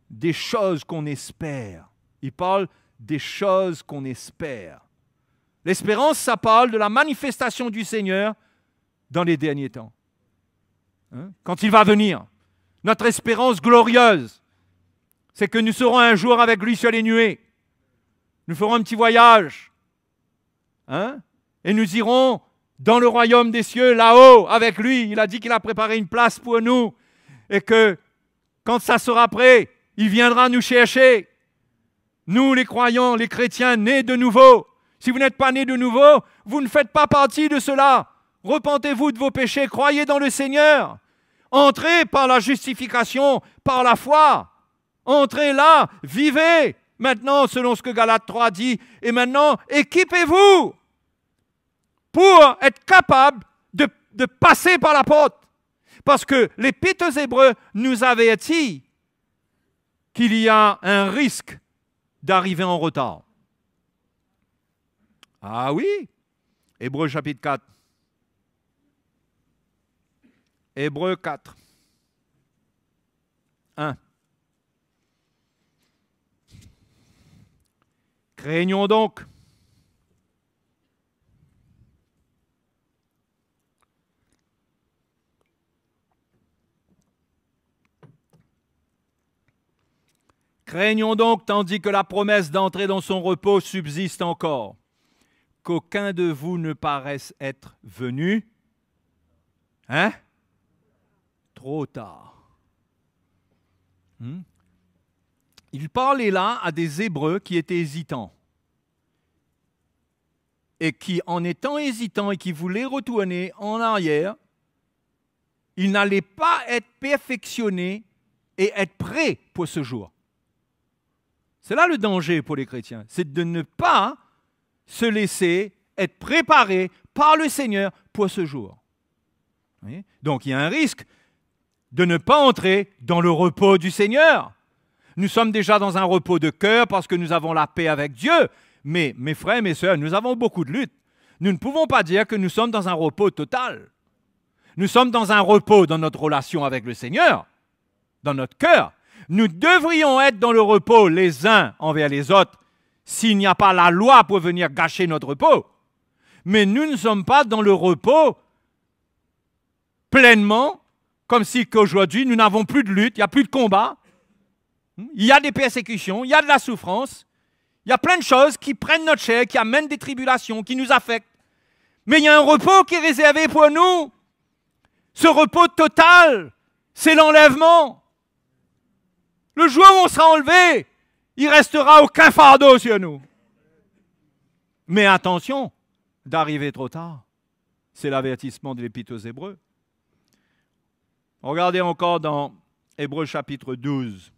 des choses qu'on espère. » Il parle des choses qu'on espère. L'espérance, ça parle de la manifestation du Seigneur dans les derniers temps. Quand il va venir. Notre espérance glorieuse, c'est que nous serons un jour avec lui sur les nuées. Nous ferons un petit voyage. Et nous irons dans le royaume des cieux, là-haut, avec lui. Il a dit qu'il a préparé une place pour nous. Et que quand ça sera prêt, il viendra nous chercher. Nous, les croyants, les chrétiens, nés de nouveau. Si vous n'êtes pas nés de nouveau, vous ne faites pas partie de cela. Repentez-vous de vos péchés, croyez dans le Seigneur. Entrez par la justification, par la foi. Entrez là, vivez. Maintenant, selon ce que Galates 3 dit, et maintenant, équipez-vous pour être capable de passer par la porte. Parce que l'Épître aux Hébreux nous avertit qu'il y a un risque d'arriver en retard. Ah oui, Hébreux chapitre 4. Hébreux 4. 1. Craignons donc tandis que la promesse d'entrer dans son repos subsiste encore, qu'aucun de vous ne paraisse être venu, trop tard. Il parlait là à des Hébreux qui étaient hésitants. Et qui, en étant hésitants et qui voulaient retourner en arrière, ils n'allaient pas être perfectionnés et être prêts pour ce jour. C'est là le danger pour les chrétiens, c'est de ne pas se laisser être préparés par le Seigneur pour ce jour. Donc il y a un risque de ne pas entrer dans le repos du Seigneur. Nous sommes déjà dans un repos de cœur parce que nous avons la paix avec Dieu. Mais mes frères et mes sœurs, nous avons beaucoup de luttes. Nous ne pouvons pas dire que nous sommes dans un repos total. Nous sommes dans un repos dans notre relation avec le Seigneur, dans notre cœur. Nous devrions être dans le repos les uns envers les autres s'il n'y a pas la loi pour venir gâcher notre repos. Mais nous ne sommes pas dans le repos pleinement, comme si qu'aujourd'hui nous n'avons plus de lutte, il n'y a plus de combat, il y a des persécutions, il y a de la souffrance, il y a plein de choses qui prennent notre chair, qui amènent des tribulations, qui nous affectent. Mais il y a un repos qui est réservé pour nous. Ce repos total, c'est l'enlèvement. Le jour où on sera enlevé, il ne restera aucun fardeau sur nous. Mais attention d'arriver trop tard. C'est l'avertissement de l'Épître aux Hébreux. Regardez encore dans Hébreux chapitre 12.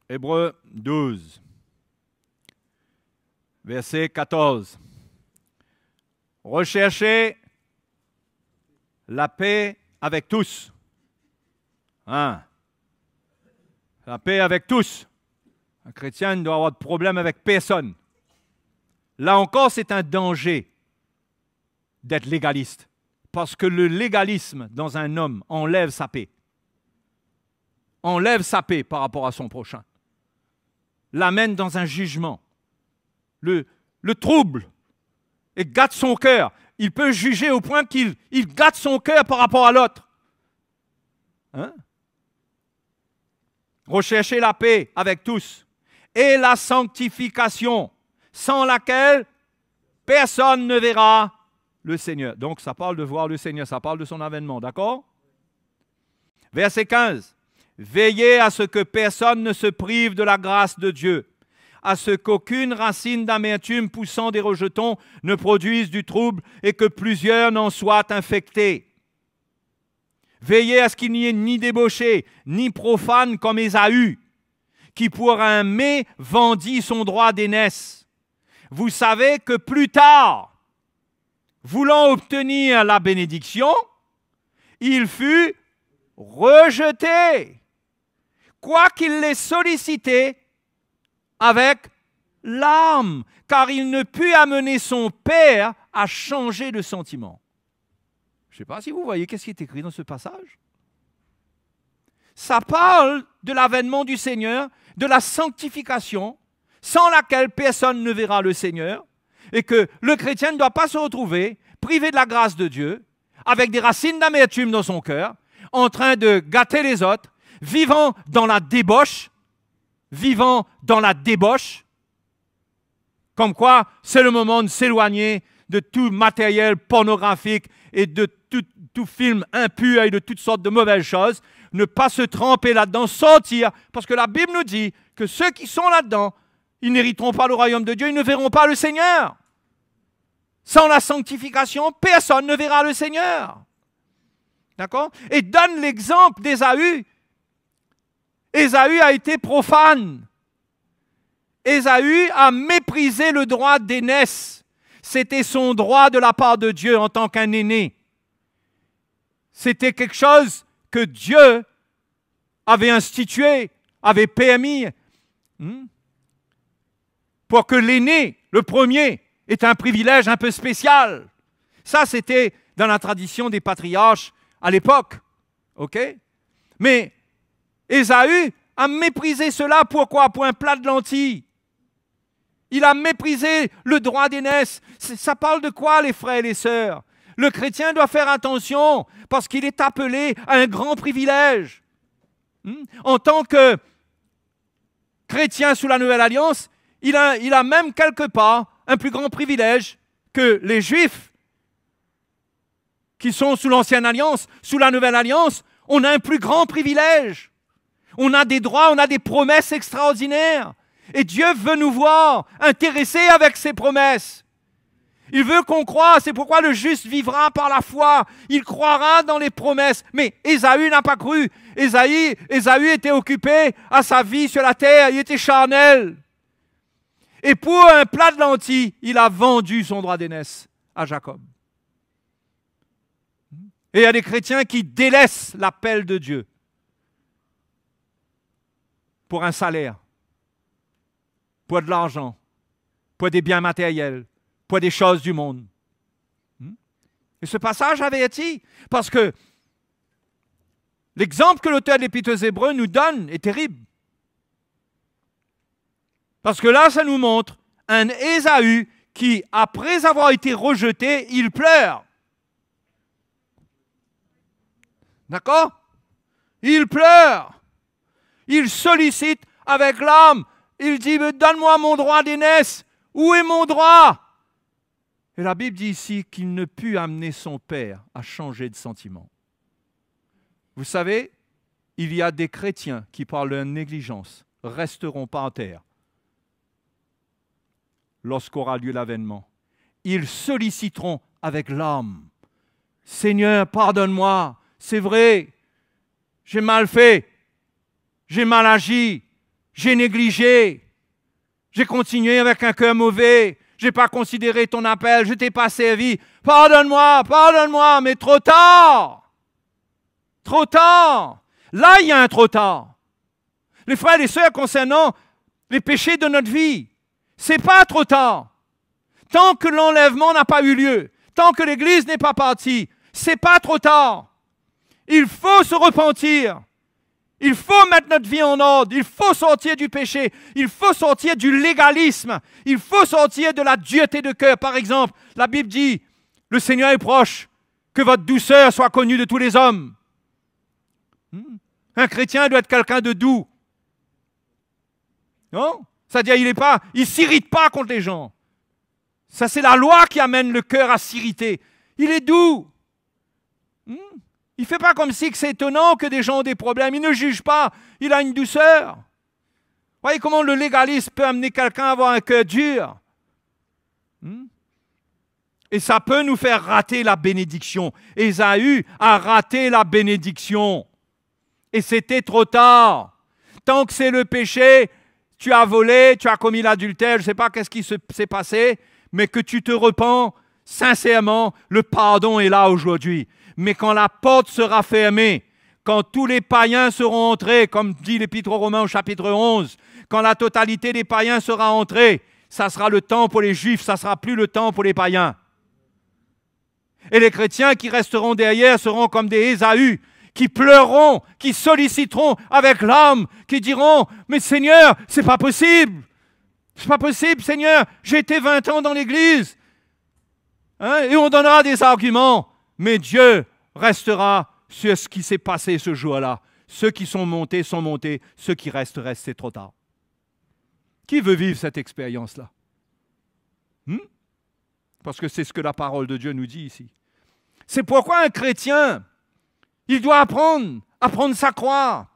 Hébreux 12, verset 14. Recherchez la paix avec tous. La paix avec tous. Un chrétien ne doit avoir de problème avec personne. Là encore, c'est un danger d'être légaliste. Parce que le légalisme dans un homme enlève sa paix. Enlève sa paix par rapport à son prochain. L'amène dans un jugement. Le trouble. Et gâte son cœur. Il peut juger au point qu'il gâte son cœur par rapport à l'autre. Hein? Recherchez la paix avec tous et la sanctification, sans laquelle personne ne verra le Seigneur. Donc, ça parle de voir le Seigneur, ça parle de son avènement, d'accord? Verset 15. Veillez à ce que personne ne se prive de la grâce de Dieu, à ce qu'aucune racine d'amertume poussant des rejetons ne produise du trouble et que plusieurs n'en soient infectés. Veillez à ce qu'il n'y ait ni débauché, ni profane comme Ésaü, qui pour un mets vendit son droit d'aînesse. Vous savez que plus tard, voulant obtenir la bénédiction, il fut rejeté, quoiqu'il l'ait sollicité avec larmes, car il ne put amener son père à changer de sentiment. Je ne sais pas si vous voyez qu'est-ce qui est écrit dans ce passage. Ça parle de l'avènement du Seigneur, de la sanctification, sans laquelle personne ne verra le Seigneur, et que le chrétien ne doit pas se retrouver privé de la grâce de Dieu, avec des racines d'amertume dans son cœur, en train de gâter les autres, vivant dans la débauche, comme quoi c'est le moment de s'éloigner de tout matériel pornographique et de tout film impur et de toutes sortes de mauvaises choses, ne pas se tremper là-dedans, sortir, parce que la Bible nous dit que ceux qui sont là-dedans, ils n'hériteront pas le royaume de Dieu, ils ne verront pas le Seigneur. Sans la sanctification, personne ne verra le Seigneur. D'accord? Et donne l'exemple d'Ésaü. Ésaü a été profane. Ésaü a méprisé le droit d'aînesse. C'était son droit de la part de Dieu en tant qu'un aîné. C'était quelque chose que Dieu avait institué, avait permis, pour que l'aîné, le premier, ait un privilège un peu spécial. Ça, c'était dans la tradition des patriarches à l'époque. OK? Mais Ésaü a méprisé cela. Pourquoi? Pour un plat de lentilles. Il a méprisé le droit d'aînesse. Ça parle de quoi, les frères et les sœurs? Le chrétien doit faire attention parce qu'il est appelé à un grand privilège. En tant que chrétien sous la Nouvelle Alliance, il a même quelque part un plus grand privilège que les Juifs qui sont sous l'Ancienne Alliance. Sous la Nouvelle Alliance, on a un plus grand privilège. On a des droits, on a des promesses extraordinaires. Et Dieu veut nous voir intéressés avec ses promesses. Il veut qu'on croie, c'est pourquoi le juste vivra par la foi. Il croira dans les promesses. Mais Ésaü n'a pas cru. Ésaü était occupé à sa vie sur la terre, il était charnel. Et pour un plat de lentilles, il a vendu son droit d'aînesse à Jacob. Et il y a des chrétiens qui délaissent l'appel de Dieu pour un salaire, pour de l'argent, pour des biens matériels, pour des choses du monde. Et ce passage avertit, parce que l'exemple que l'auteur de l'Épître aux Hébreux nous donne est terrible. Parce que là, ça nous montre un Ésaü qui, après avoir été rejeté, il pleure. D'accord? Il pleure. Il sollicite avec l'âme. Il dit, donne-moi mon droit d'aînesse. Où est mon droit? Et la Bible dit ici qu'il ne put amener son père à changer de sentiment. Vous savez, il y a des chrétiens qui, par leur négligence, resteront pas en terre lorsqu'aura lieu l'avènement. Ils solliciteront avec l'âme. Seigneur, pardonne-moi, c'est vrai, j'ai mal fait, j'ai mal agi, j'ai négligé, j'ai continué avec un cœur mauvais, je n'ai pas considéré ton appel, je ne t'ai pas servi. Pardonne-moi, mais trop tard. Trop tard. Là, il y a un trop tard. Les frères et les sœurs, concernant les péchés de notre vie, c'est pas trop tard. Tant que l'enlèvement n'a pas eu lieu, tant que l'Église n'est pas partie, c'est pas trop tard. Il faut se repentir. Il faut mettre notre vie en ordre. Il faut sortir du péché. Il faut sortir du légalisme. Il faut sortir de la dureté de cœur. Par exemple, la Bible dit, le Seigneur est proche, que votre douceur soit connue de tous les hommes. Un chrétien doit être quelqu'un de doux. Non? C'est-à-dire, il ne s'irrite pas contre les gens. Ça, c'est la loi qui amène le cœur à s'irriter. Il est doux. Il ne fait pas comme si c'est étonnant que des gens ont des problèmes. Il ne juge pas. Il a une douceur. Vous voyez comment le légalisme peut amener quelqu'un à avoir un cœur dur. Et ça peut nous faire rater la bénédiction. Ésaü a raté la bénédiction. Et c'était trop tard. Tant que c'est le péché, tu as volé, tu as commis l'adultère, je ne sais pas qu'est-ce qui s'est passé, mais que tu te repens, sincèrement, le pardon est là aujourd'hui. Mais quand la porte sera fermée, quand tous les païens seront entrés, comme dit l'Épître aux Romains au chapitre 11, quand la totalité des païens sera entrée, ça sera le temps pour les Juifs, ça ne sera plus le temps pour les païens. Et les chrétiens qui resteront derrière seront comme des Ésaü, qui pleureront, qui solliciteront avec l'âme, qui diront « Mais Seigneur, c'est pas possible! C'est pas possible, Seigneur, j'ai été 20 ans dans l'église. » Et on donnera des arguments, mais Dieu restera sur ce qui s'est passé ce jour-là. Ceux qui sont montés, ceux qui restent, c'est trop tard. Qui veut vivre cette expérience-là? Parce que c'est ce que la parole de Dieu nous dit ici. C'est pourquoi un chrétien, il doit apprendre à prendre sa croix,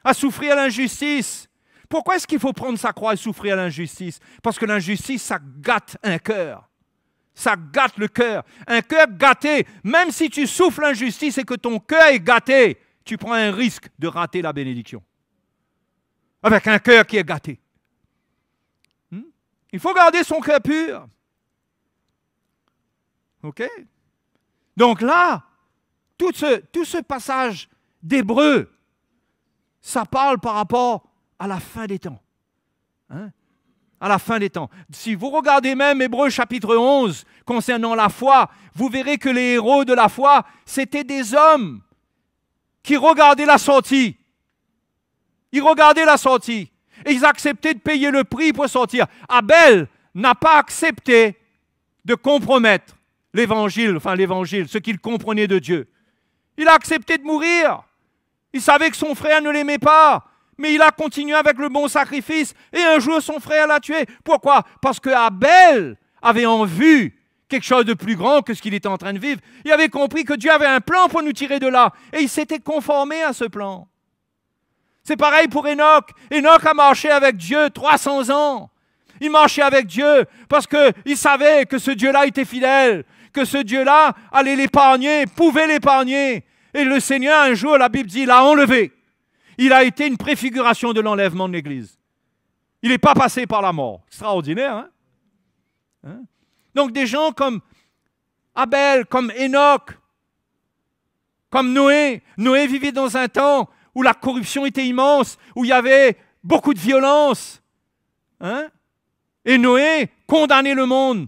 à souffrir l'injustice. Pourquoi est-ce qu'il faut prendre sa croix et souffrir l'injustice? Parce que l'injustice, ça gâte un cœur. Ça gâte le cœur. Un cœur gâté, même si tu souffres l'injustice et que ton cœur est gâté, tu prends un risque de rater la bénédiction. Avec un cœur qui est gâté. Il faut garder son cœur pur. OK? Donc là, tout ce passage d'Hébreux, ça parle par rapport à la fin des temps. À la fin des temps. Si vous regardez même Hébreux chapitre 11, concernant la foi, vous verrez que les héros de la foi, c'était des hommes qui regardaient la sortie. Ils regardaient la sortie. Et ils acceptaient de payer le prix pour sortir. Abel n'a pas accepté de compromettre l'évangile, ce qu'il comprenait de Dieu. Il a accepté de mourir. Il savait que son frère ne l'aimait pas, mais il a continué avec le bon sacrifice et un jour son frère l'a tué. Pourquoi? Parce que Abel avait en vue quelque chose de plus grand que ce qu'il était en train de vivre. Il avait compris que Dieu avait un plan pour nous tirer de là et il s'était conformé à ce plan. C'est pareil pour Enoch. Enoch a marché avec Dieu 300 ans. Il marchait avec Dieu parce qu'il savait que ce Dieu-là était fidèle, que ce Dieu-là allait l'épargner, pouvait l'épargner. Et le Seigneur, un jour, la Bible dit, l'a enlevé. Il a été une préfiguration de l'enlèvement de l'Église. Il n'est pas passé par la mort. Extraordinaire, hein? Donc des gens comme Abel, comme Enoch, comme Noé. Noé vivait dans un temps où la corruption était immense, où il y avait beaucoup de violence. Et Noé condamnait le monde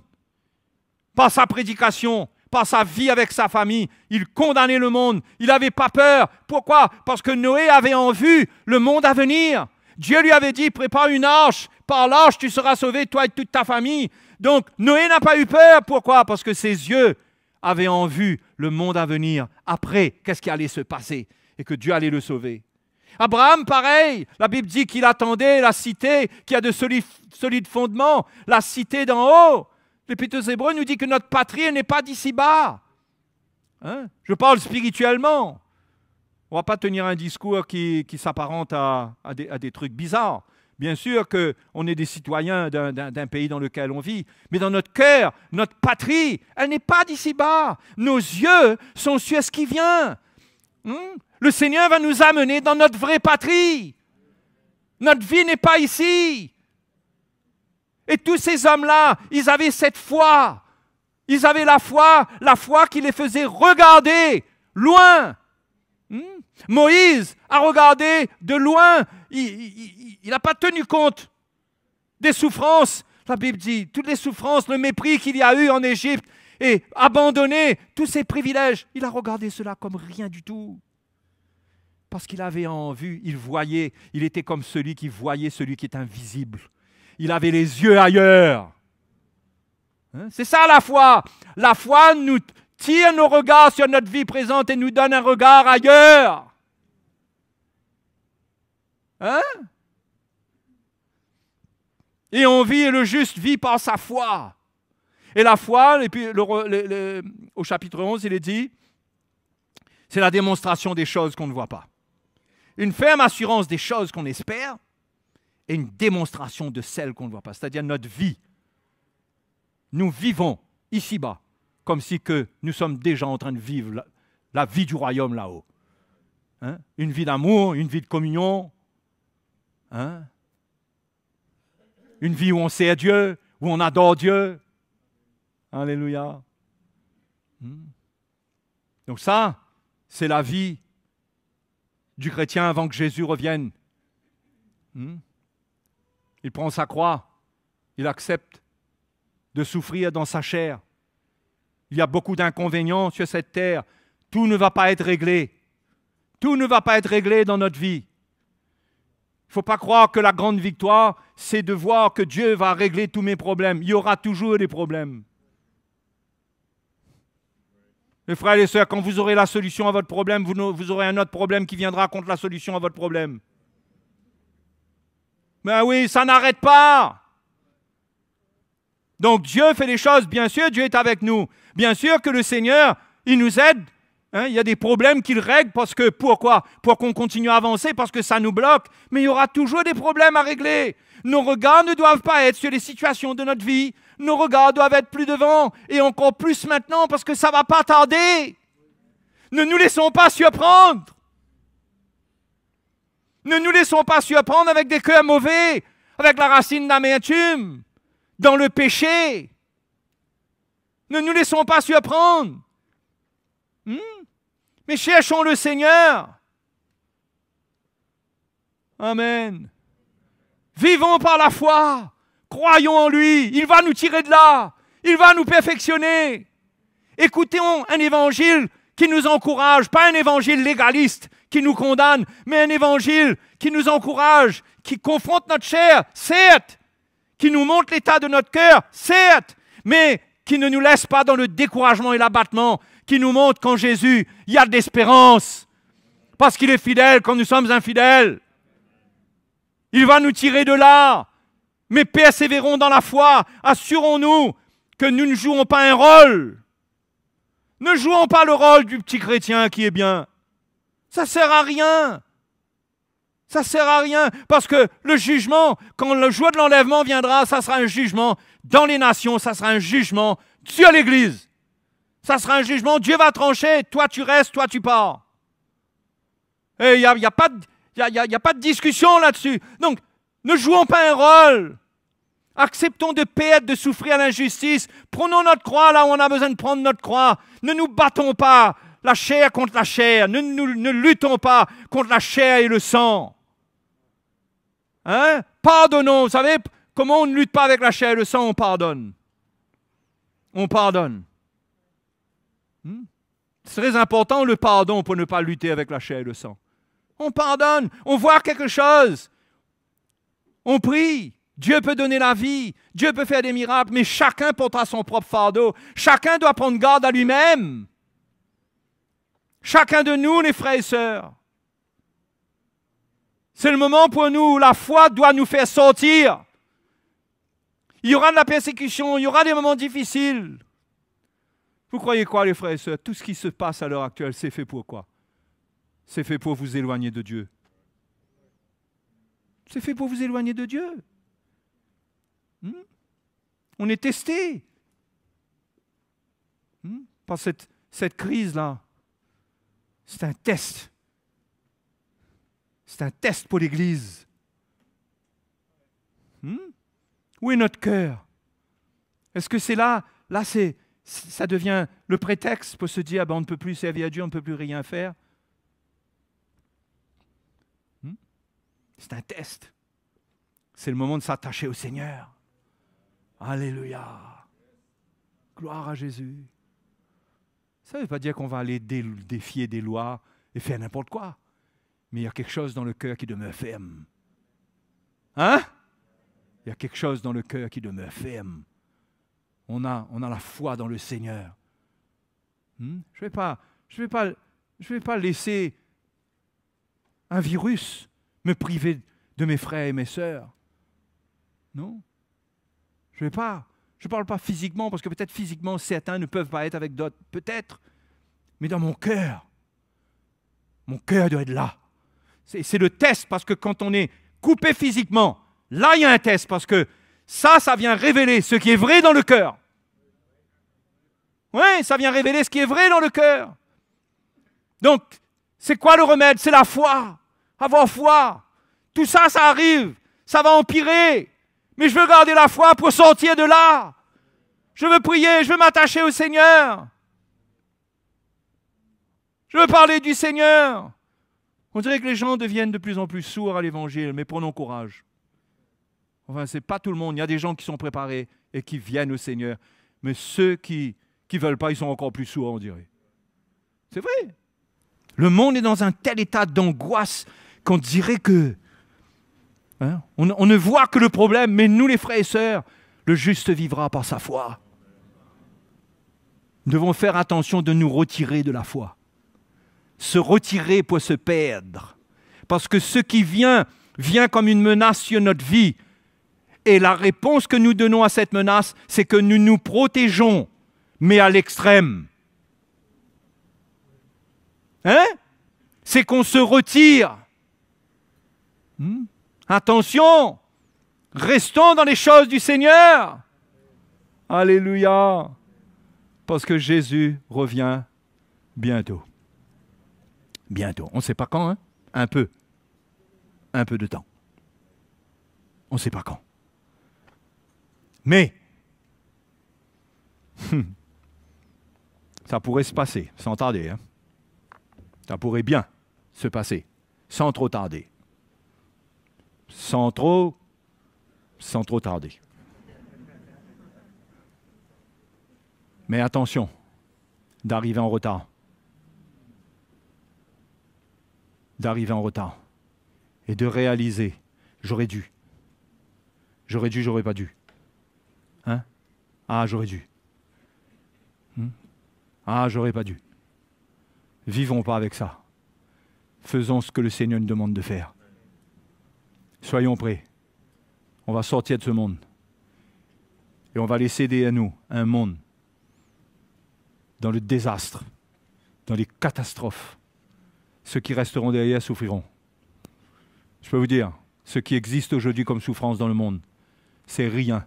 par sa prédication, par sa vie avec sa famille. Il condamnait le monde. Il n'avait pas peur. Pourquoi? Parce que Noé avait en vue le monde à venir. Dieu lui avait dit, prépare une arche. Par l'arche, tu seras sauvé, toi et toute ta famille. Donc, Noé n'a pas eu peur. Pourquoi? Parce que ses yeux avaient en vue le monde à venir. Après, qu'est-ce qui allait se passer? Et que Dieu allait le sauver. Abraham, pareil. La Bible dit qu'il attendait la cité qui a de solides fondements. La cité d'en haut. L'Épître aux Hébreux nous dit que notre patrie n'est pas d'ici-bas. Je parle spirituellement. On ne va pas tenir un discours qui s'apparente à des trucs bizarres. Bien sûr qu'on est des citoyens d'un pays dans lequel on vit, mais dans notre cœur, notre patrie, elle n'est pas d'ici-bas. Nos yeux sont sur ce qui vient. Le Seigneur va nous amener dans notre vraie patrie. Notre vie n'est pas ici. Et tous ces hommes-là, ils avaient cette foi. Ils avaient la foi qui les faisait regarder loin. Moïse a regardé de loin, il n'a pas tenu compte des souffrances. La Bible dit, toutes les souffrances, le mépris qu'il y a eu en Égypte, et abandonné tous ses privilèges. Il a regardé cela comme rien du tout. Parce qu'il avait en vue, il voyait, il était comme celui qui voyait celui qui est invisible. Il avait les yeux ailleurs. Hein? C'est ça la foi. La foi nous tire nos regards sur notre vie présente et nous donne un regard ailleurs. Hein? Et on vit, et le juste vit par sa foi. Et la foi, et puis au chapitre 11, il est dit, c'est la démonstration des choses qu'on ne voit pas. Une ferme assurance des choses qu'on espère et une démonstration de celles qu'on ne voit pas. C'est-à-dire notre vie. Nous vivons ici-bas comme si que nous sommes déjà en train de vivre la vie du royaume là-haut. Hein? Une vie d'amour, une vie de communion. Hein? Une vie où on sert Dieu, où on adore Dieu. Alléluia. Donc ça, c'est la vie du chrétien avant que Jésus revienne. Il prend sa croix, il accepte de souffrir dans sa chair. Il y a beaucoup d'inconvénients sur cette terre. Tout ne va pas être réglé. Tout ne va pas être réglé dans notre vie. Il ne faut pas croire que la grande victoire, c'est de voir que Dieu va régler tous mes problèmes. Il y aura toujours des problèmes. Les frères et les sœurs, quand vous aurez la solution à votre problème, vous aurez un autre problème qui viendra contre la solution à votre problème. Ben oui, ça n'arrête pas. Donc Dieu fait les choses, bien sûr, Dieu est avec nous. Bien sûr que le Seigneur, il nous aide. Hein, il y a des problèmes qu'il règle parce que, pourquoi? Pour qu'on continue à avancer, parce que ça nous bloque. Mais il y aura toujours des problèmes à régler. Nos regards ne doivent pas être sur les situations de notre vie. Nos regards doivent être plus devant et encore plus maintenant parce que ça ne va pas tarder. Ne nous laissons pas surprendre. Ne nous laissons pas surprendre avec des cœurs mauvais, avec la racine d'amertume, dans le péché. Ne nous laissons pas surprendre. Mais cherchons le Seigneur. Amen. Vivons par la foi. Croyons en lui. Il va nous tirer de là. Il va nous perfectionner. Écoutons un évangile qui nous encourage, pas un évangile légaliste qui nous condamne, mais un évangile qui nous encourage, qui confronte notre chair, certes, qui nous montre l'état de notre cœur, certes, mais qui ne nous laisse pas dans le découragement et l'abattement, qui nous montre qu'en Jésus, il y a de l'espérance, parce qu'il est fidèle quand nous sommes infidèles. Il va nous tirer de là, mais persévérons dans la foi, assurons-nous que nous ne jouons pas un rôle. Ne jouons pas le rôle du petit chrétien qui est bien. Ça ne sert à rien. Ça ne sert à rien, parce que le jugement, quand le jour de l'enlèvement viendra, ça sera un jugement dans les nations, ça sera un jugement sur l'Église. Ça sera un jugement, Dieu va trancher, toi tu restes, toi tu pars. Et il n'y a pas de discussion là-dessus. Donc, ne jouons pas un rôle. Acceptons de paître, de souffrir l'injustice. Prenons notre croix là où on a besoin de prendre notre croix. Ne nous battons pas la chair contre la chair. Ne luttons pas contre la chair et le sang. Hein? Pardonnons. Vous savez comment on ne lutte pas avec la chair et le sang? On pardonne. On pardonne. C'est très important le pardon pour ne pas lutter avec la chair et le sang. On pardonne. On voit quelque chose. On prie. Dieu peut donner la vie, Dieu peut faire des miracles, mais chacun portera son propre fardeau. Chacun doit prendre garde à lui-même. Chacun de nous, les frères et sœurs. C'est le moment pour nous où la foi doit nous faire sortir. Il y aura de la persécution, il y aura des moments difficiles. Vous croyez quoi, les frères et sœurs? Tout ce qui se passe à l'heure actuelle, c'est fait pour quoi? C'est fait pour vous éloigner de Dieu. C'est fait pour vous éloigner de Dieu. On est testé par cette crise-là. C'est un test. C'est un test pour l'Église. Où est notre cœur? Est-ce que c'est là ça devient le prétexte pour se dire on ne peut plus servir à Dieu, on ne peut plus rien faire? C'est un test. C'est le moment de s'attacher au Seigneur. Alléluia. Gloire à Jésus. Ça ne veut pas dire qu'on va aller défier des lois et faire n'importe quoi. Mais il y a quelque chose dans le cœur qui demeure ferme. Hein? Il y a quelque chose dans le cœur qui demeure ferme. On a la foi dans le Seigneur. Je vais pas laisser un virus me priver de mes frères et mes sœurs. Non. Je ne parle pas physiquement, parce que peut-être physiquement, certains ne peuvent pas être avec d'autres. Peut-être. Mais dans mon cœur doit être là. C'est le test, parce que quand on est coupé physiquement, là, il y a un test, parce que ça vient révéler ce qui est vrai dans le cœur. Oui, ça vient révéler ce qui est vrai dans le cœur. Donc, c'est quoi le remède? C'est la foi. Avoir foi. Tout ça, ça arrive. Ça va empirer. Mais je veux garder la foi pour sortir de là. Je veux prier, je veux m'attacher au Seigneur. Je veux parler du Seigneur. On dirait que les gens deviennent de plus en plus sourds à l'Évangile, mais prenons courage. Enfin, ce n'est pas tout le monde. Il y a des gens qui sont préparés et qui viennent au Seigneur. Mais ceux qui ne veulent pas, ils sont encore plus sourds, on dirait. C'est vrai. Le monde est dans un tel état d'angoisse qu'on dirait que... on ne voit que le problème, mais nous, les frères et sœurs, le juste vivra par sa foi. Nous devons faire attention de nous retirer de la foi. Se retirer pour se perdre. Parce que ce qui vient comme une menace sur notre vie. Et la réponse que nous donnons à cette menace, c'est que nous nous protégeons, mais à l'extrême. C'est qu'on se retire. Attention, restons dans les choses du Seigneur. Alléluia. Parce que Jésus revient bientôt. Bientôt. On ne sait pas quand, Un peu de temps. On ne sait pas quand. Mais, ça pourrait se passer sans tarder. Ça pourrait bien se passer sans trop tarder. Sans trop tarder. Mais attention d'arriver en retard. Et de réaliser, j'aurais dû, j'aurais pas dû. J'aurais dû. J'aurais pas dû. Vivons pas avec ça. Faisons ce que le Seigneur nous demande de faire. Soyons prêts. On va sortir de ce monde. Et on va laisser derrière nous un monde dans le désastre, dans les catastrophes. Ceux qui resteront derrière souffriront. Je peux vous dire, ce qui existe aujourd'hui comme souffrance dans le monde, c'est rien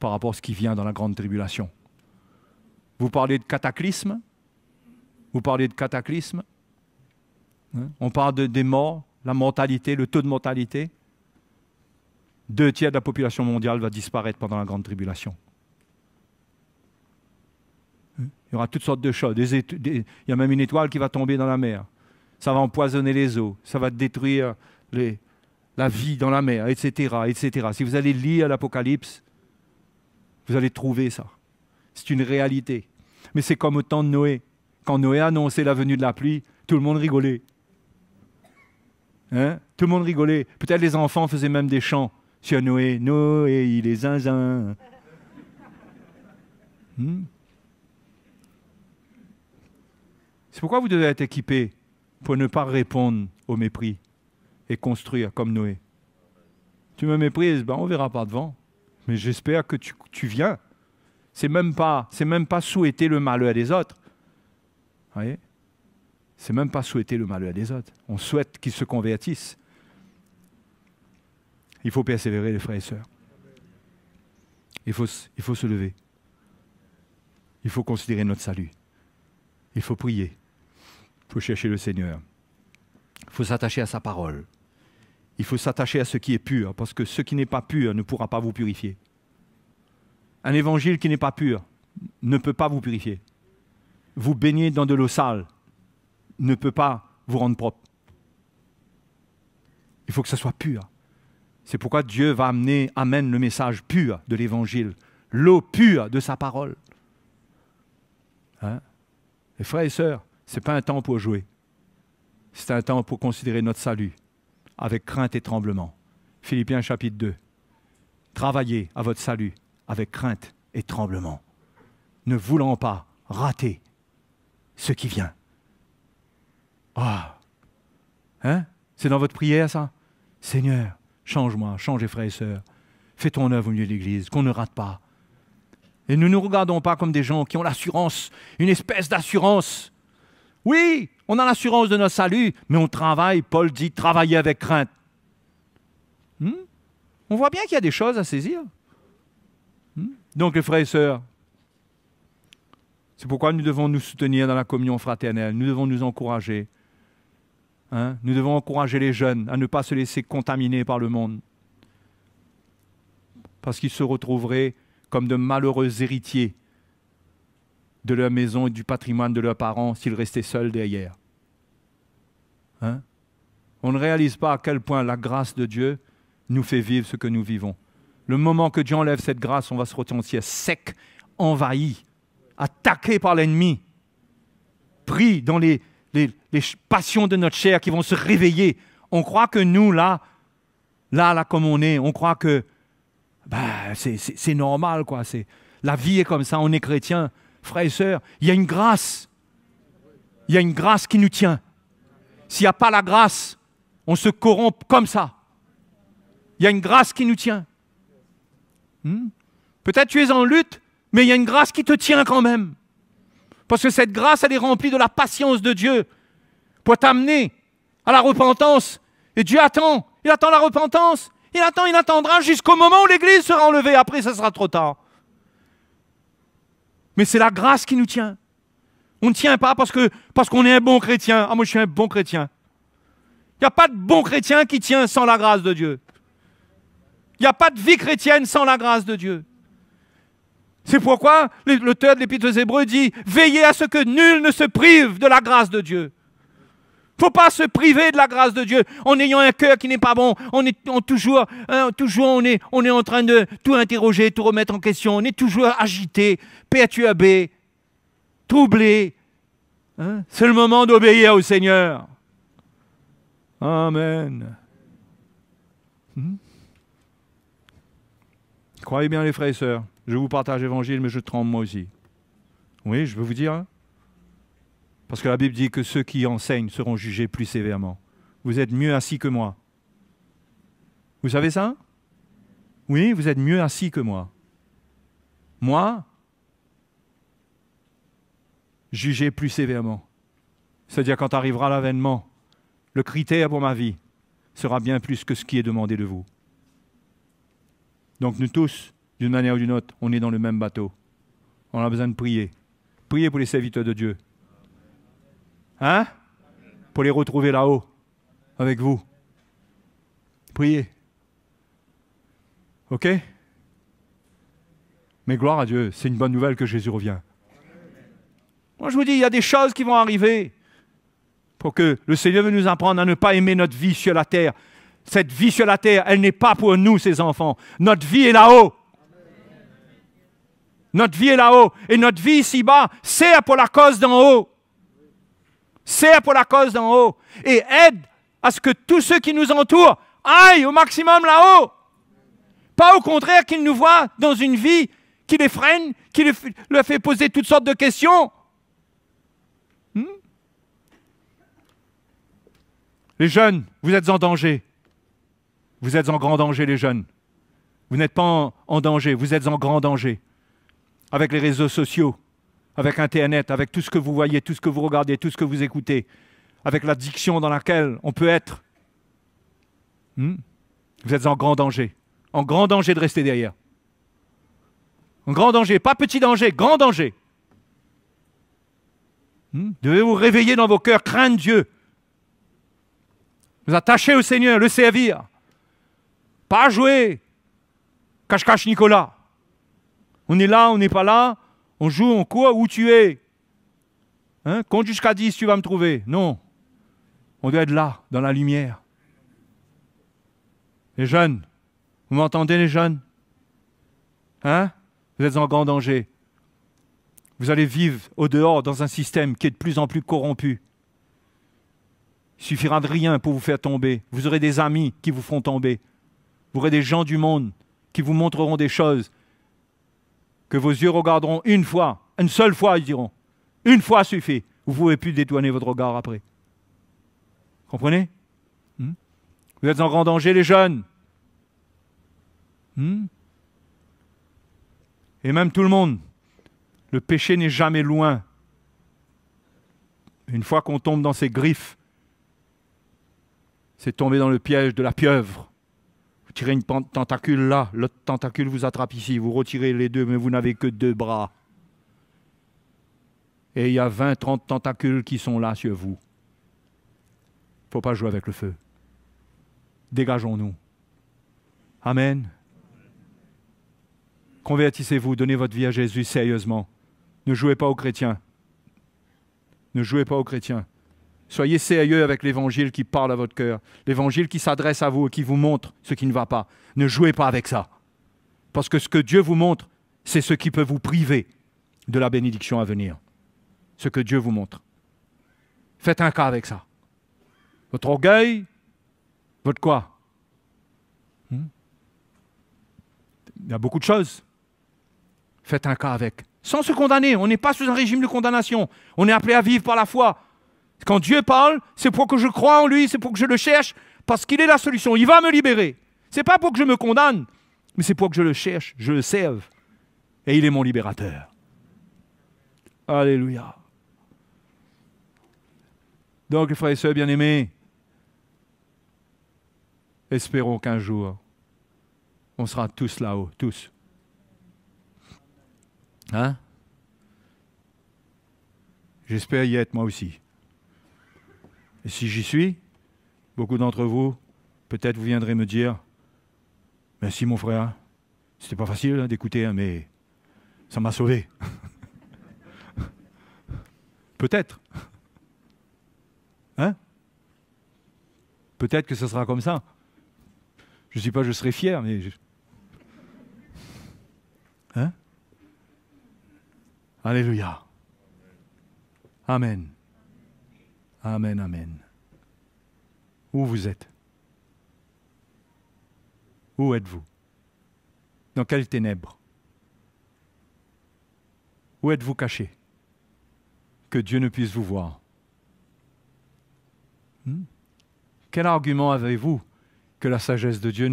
par rapport à ce qui vient dans la grande tribulation. Vous parlez de cataclysme? On parle des morts, la mortalité, le taux de mortalité. 2/3 de la population mondiale va disparaître pendant la grande tribulation. Il y aura toutes sortes de choses. Il y a même une étoile qui va tomber dans la mer. Ça va empoisonner les eaux. Ça va détruire la vie dans la mer, etc., etc. Si vous allez lire l'Apocalypse, vous allez trouver ça. C'est une réalité. Mais c'est comme au temps de Noé. Quand Noé a annoncé la venue de la pluie, tout le monde rigolait. Tout le monde rigolait. Peut-être les enfants faisaient même des chants sur Noé. Noé, il est zinzin. C'est pourquoi vous devez être équipés pour ne pas répondre au mépris et construire comme Noé. Tu me méprises, on ne verra pas devant. Mais j'espère que tu viens. C'est même pas souhaiter le malheur des autres. Vous voyez? C'est même pas souhaiter le malheur des autres. On souhaite qu'ils se convertissent. Il faut persévérer, les frères et sœurs. Il faut se lever. Il faut considérer notre salut. Il faut prier. Il faut chercher le Seigneur. Il faut s'attacher à sa parole. Il faut s'attacher à ce qui est pur, parce que ce qui n'est pas pur ne pourra pas vous purifier. Un évangile qui n'est pas pur ne peut pas vous purifier. Vous baigner dans de l'eau sale ne peut pas vous rendre propre. Il faut que ça soit pur. C'est pourquoi Dieu amène le message pur de l'Évangile, l'eau pure de sa parole. Hein? Les frères et sœurs, ce n'est pas un temps pour jouer. C'est un temps pour considérer notre salut avec crainte et tremblement. Philippiens chapitre 2. Travaillez à votre salut avec crainte et tremblement, ne voulant pas rater ce qui vient. Ah! Hein? C'est dans votre prière, ça? Seigneur, change-moi, change les frères et sœurs. Fais ton œuvre au milieu de l'Église, qu'on ne rate pas. Et nous ne nous regardons pas comme des gens qui ont l'assurance, une espèce d'assurance. Oui, on a l'assurance de notre salut, mais on travaille, Paul dit, travailler avec crainte. On voit bien qu'il y a des choses à saisir. Donc les frères et sœurs, c'est pourquoi nous devons nous soutenir dans la communion fraternelle, nous devons nous encourager. Hein? Nous devons encourager les jeunes à ne pas se laisser contaminer par le monde. Parce qu'ils se retrouveraient comme de malheureux héritiers de leur maison et du patrimoine de leurs parents s'ils restaient seuls derrière. Hein? On ne réalise pas à quel point la grâce de Dieu nous fait vivre ce que nous vivons. Le moment que Dieu enlève cette grâce, on va se retrouver sec, envahi, attaqué par l'ennemi, pris dans les passions de notre chair qui vont se réveiller. On croit que nous, là comme on est, on croit que c'est normal, quoi. La vie est comme ça, on est chrétien. Frères et sœurs, il y a une grâce. Il y a une grâce qui nous tient. S'il n'y a pas la grâce, on se corrompt comme ça. Il y a une grâce qui nous tient. Peut-être tu es en lutte, mais il y a une grâce qui te tient quand même. Parce que cette grâce, elle est remplie de la patience de Dieu pour t'amener à la repentance. Et Dieu attend. Il attend la repentance. Il attendra jusqu'au moment où l'Église sera enlevée. Après, ça sera trop tard. Mais c'est la grâce qui nous tient. On ne tient pas parce qu'on est un bon chrétien. Ah, moi, je suis un bon chrétien. Il n'y a pas de bon chrétien qui tient sans la grâce de Dieu. Il n'y a pas de vie chrétienne sans la grâce de Dieu. C'est pourquoi l'auteur de l'Épître aux Hébreux dit « Veillez à ce que nul ne se prive de la grâce de Dieu ». Il ne faut pas se priver de la grâce de Dieu en ayant un cœur qui n'est pas bon. On est en train de tout interroger, tout remettre en question. On est toujours agité, perturbé, troublé. Hein? C'est le moment d'obéir au Seigneur. Amen. Croyez bien les frères et sœurs, je vous partage l'évangile, mais je tremble moi aussi. Oui, je veux vous dire, hein? Parce que la Bible dit que ceux qui enseignent seront jugés plus sévèrement. Vous êtes mieux assis que moi. Vous savez ça? Oui, vous êtes mieux assis que moi. Moi, jugé plus sévèrement. C'est-à-dire quand arrivera l'avènement, le critère pour ma vie sera bien plus que ce qui est demandé de vous. Donc nous tous, d'une manière ou d'une autre, on est dans le même bateau. On a besoin de prier. Priez pour les serviteurs de Dieu. Hein? Pour les retrouver là-haut, avec vous. Priez. OK? Mais gloire à Dieu, c'est une bonne nouvelle que Jésus revient. Moi, je vous dis, il y a des choses qui vont arriver pour que le Seigneur veut nous apprendre à ne pas aimer notre vie sur la terre. Cette vie sur la terre, elle n'est pas pour nous, ses enfants. Notre vie est là-haut. Notre vie est là-haut. Et notre vie ici-bas sert pour la cause d'en haut. Sert pour la cause d'en haut. Et aide à ce que tous ceux qui nous entourent aillent au maximum là-haut. Pas au contraire qu'ils nous voient dans une vie qui les freine, qui leur fait poser toutes sortes de questions. Les jeunes, vous êtes en danger. Vous êtes en grand danger, les jeunes. Vous n'êtes pas en danger, vous êtes en grand danger. Avec les réseaux sociaux, avec Internet, avec tout ce que vous voyez, tout ce que vous regardez, tout ce que vous écoutez, avec l'addiction dans laquelle on peut être. Vous êtes en grand danger. En grand danger de rester derrière. En grand danger, pas petit danger, grand danger. Devez vous réveiller dans vos cœurs, craindre Dieu. Vous attacher au Seigneur, le servir. Pas jouer. Cache-cache Nicolas. On est là, on n'est pas là. On joue, on court, où tu es. Compte jusqu'à 10, tu vas me trouver. Non. On doit être là, dans la lumière. Les jeunes, vous m'entendez les jeunes? Hein? Vous êtes en grand danger. Vous allez vivre au dehors dans un système qui est de plus en plus corrompu. Il suffira de rien pour vous faire tomber. Vous aurez des amis qui vous feront tomber. Vous aurez des gens du monde qui vous montreront des choses que vos yeux regarderont une fois, une seule fois, ils diront. Une fois suffit. Vous ne pouvez plus détourner votre regard après. Comprenez? Vous êtes en grand danger, les jeunes. Et même tout le monde. Le péché n'est jamais loin. Une fois qu'on tombe dans ses griffes, c'est tomber dans le piège de la pieuvre. Vous tirez une tentacule là, l'autre tentacule vous attrape ici, vous retirez les deux, mais vous n'avez que 2 bras. Et il y a 20, 30 tentacules qui sont là sur vous. Il ne faut pas jouer avec le feu. Dégageons-nous. Amen. Convertissez-vous, donnez votre vie à Jésus sérieusement. Ne jouez pas aux chrétiens. Ne jouez pas aux chrétiens. Soyez sérieux avec l'évangile qui parle à votre cœur. L'évangile qui s'adresse à vous et qui vous montre ce qui ne va pas. Ne jouez pas avec ça. Parce que ce que Dieu vous montre, c'est ce qui peut vous priver de la bénédiction à venir. Ce que Dieu vous montre. Faites un cas avec ça. Votre orgueil, votre quoi? Il y a beaucoup de choses. Faites un cas avec. Sans se condamner. On n'est pas sous un régime de condamnation. On est appelé à vivre par la foi. Quand Dieu parle, c'est pour que je croie en lui, c'est pour que je le cherche, parce qu'il est la solution. Il va me libérer. Ce n'est pas pour que je me condamne, mais c'est pour que je le cherche, je le serve. Et il est mon libérateur. Alléluia. Donc, frères et sœurs bien-aimés, espérons qu'un jour, on sera tous là-haut, tous. Hein? J'espère y être moi aussi. Et si j'y suis, beaucoup d'entre vous, peut-être vous viendrez me dire, merci mon frère, c'était pas facile hein, d'écouter, hein, mais ça m'a sauvé. Peut-être. Hein? Peut-être que ce sera comme ça. Je ne dis pas que je serai fier, mais... Hein? Alléluia. Amen. Amen, amen. Où vous êtes? Où êtes-vous? Dans quelles ténèbres? Où êtes-vous caché? Que Dieu ne puisse vous voir. Quel argument avez-vous que la sagesse de Dieu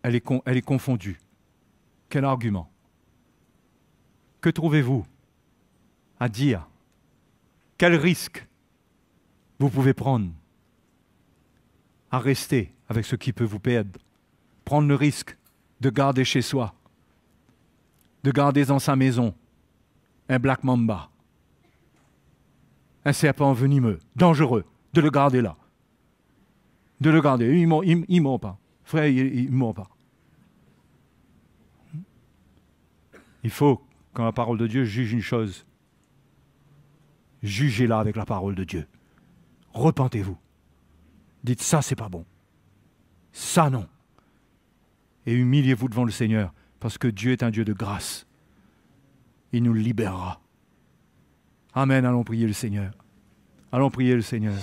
elle est confondue? Quel argument? Que trouvez-vous à dire? Quel risque vous pouvez prendre à rester avec ce qui peut vous perdre? Prendre le risque de garder chez soi, de garder dans sa maison un black mamba, un serpent venimeux, dangereux, de le garder là. De le garder. Il ne ment pas. Frère, il ne ment pas. Il faut, quand la parole de Dieu juge une chose, jugez-la avec la parole de Dieu. Repentez-vous. Dites ça, c'est pas bon. Ça, non. Et humiliez-vous devant le Seigneur, parce que Dieu est un Dieu de grâce. Il nous libérera. Amen, allons prier le Seigneur. Allons prier le Seigneur.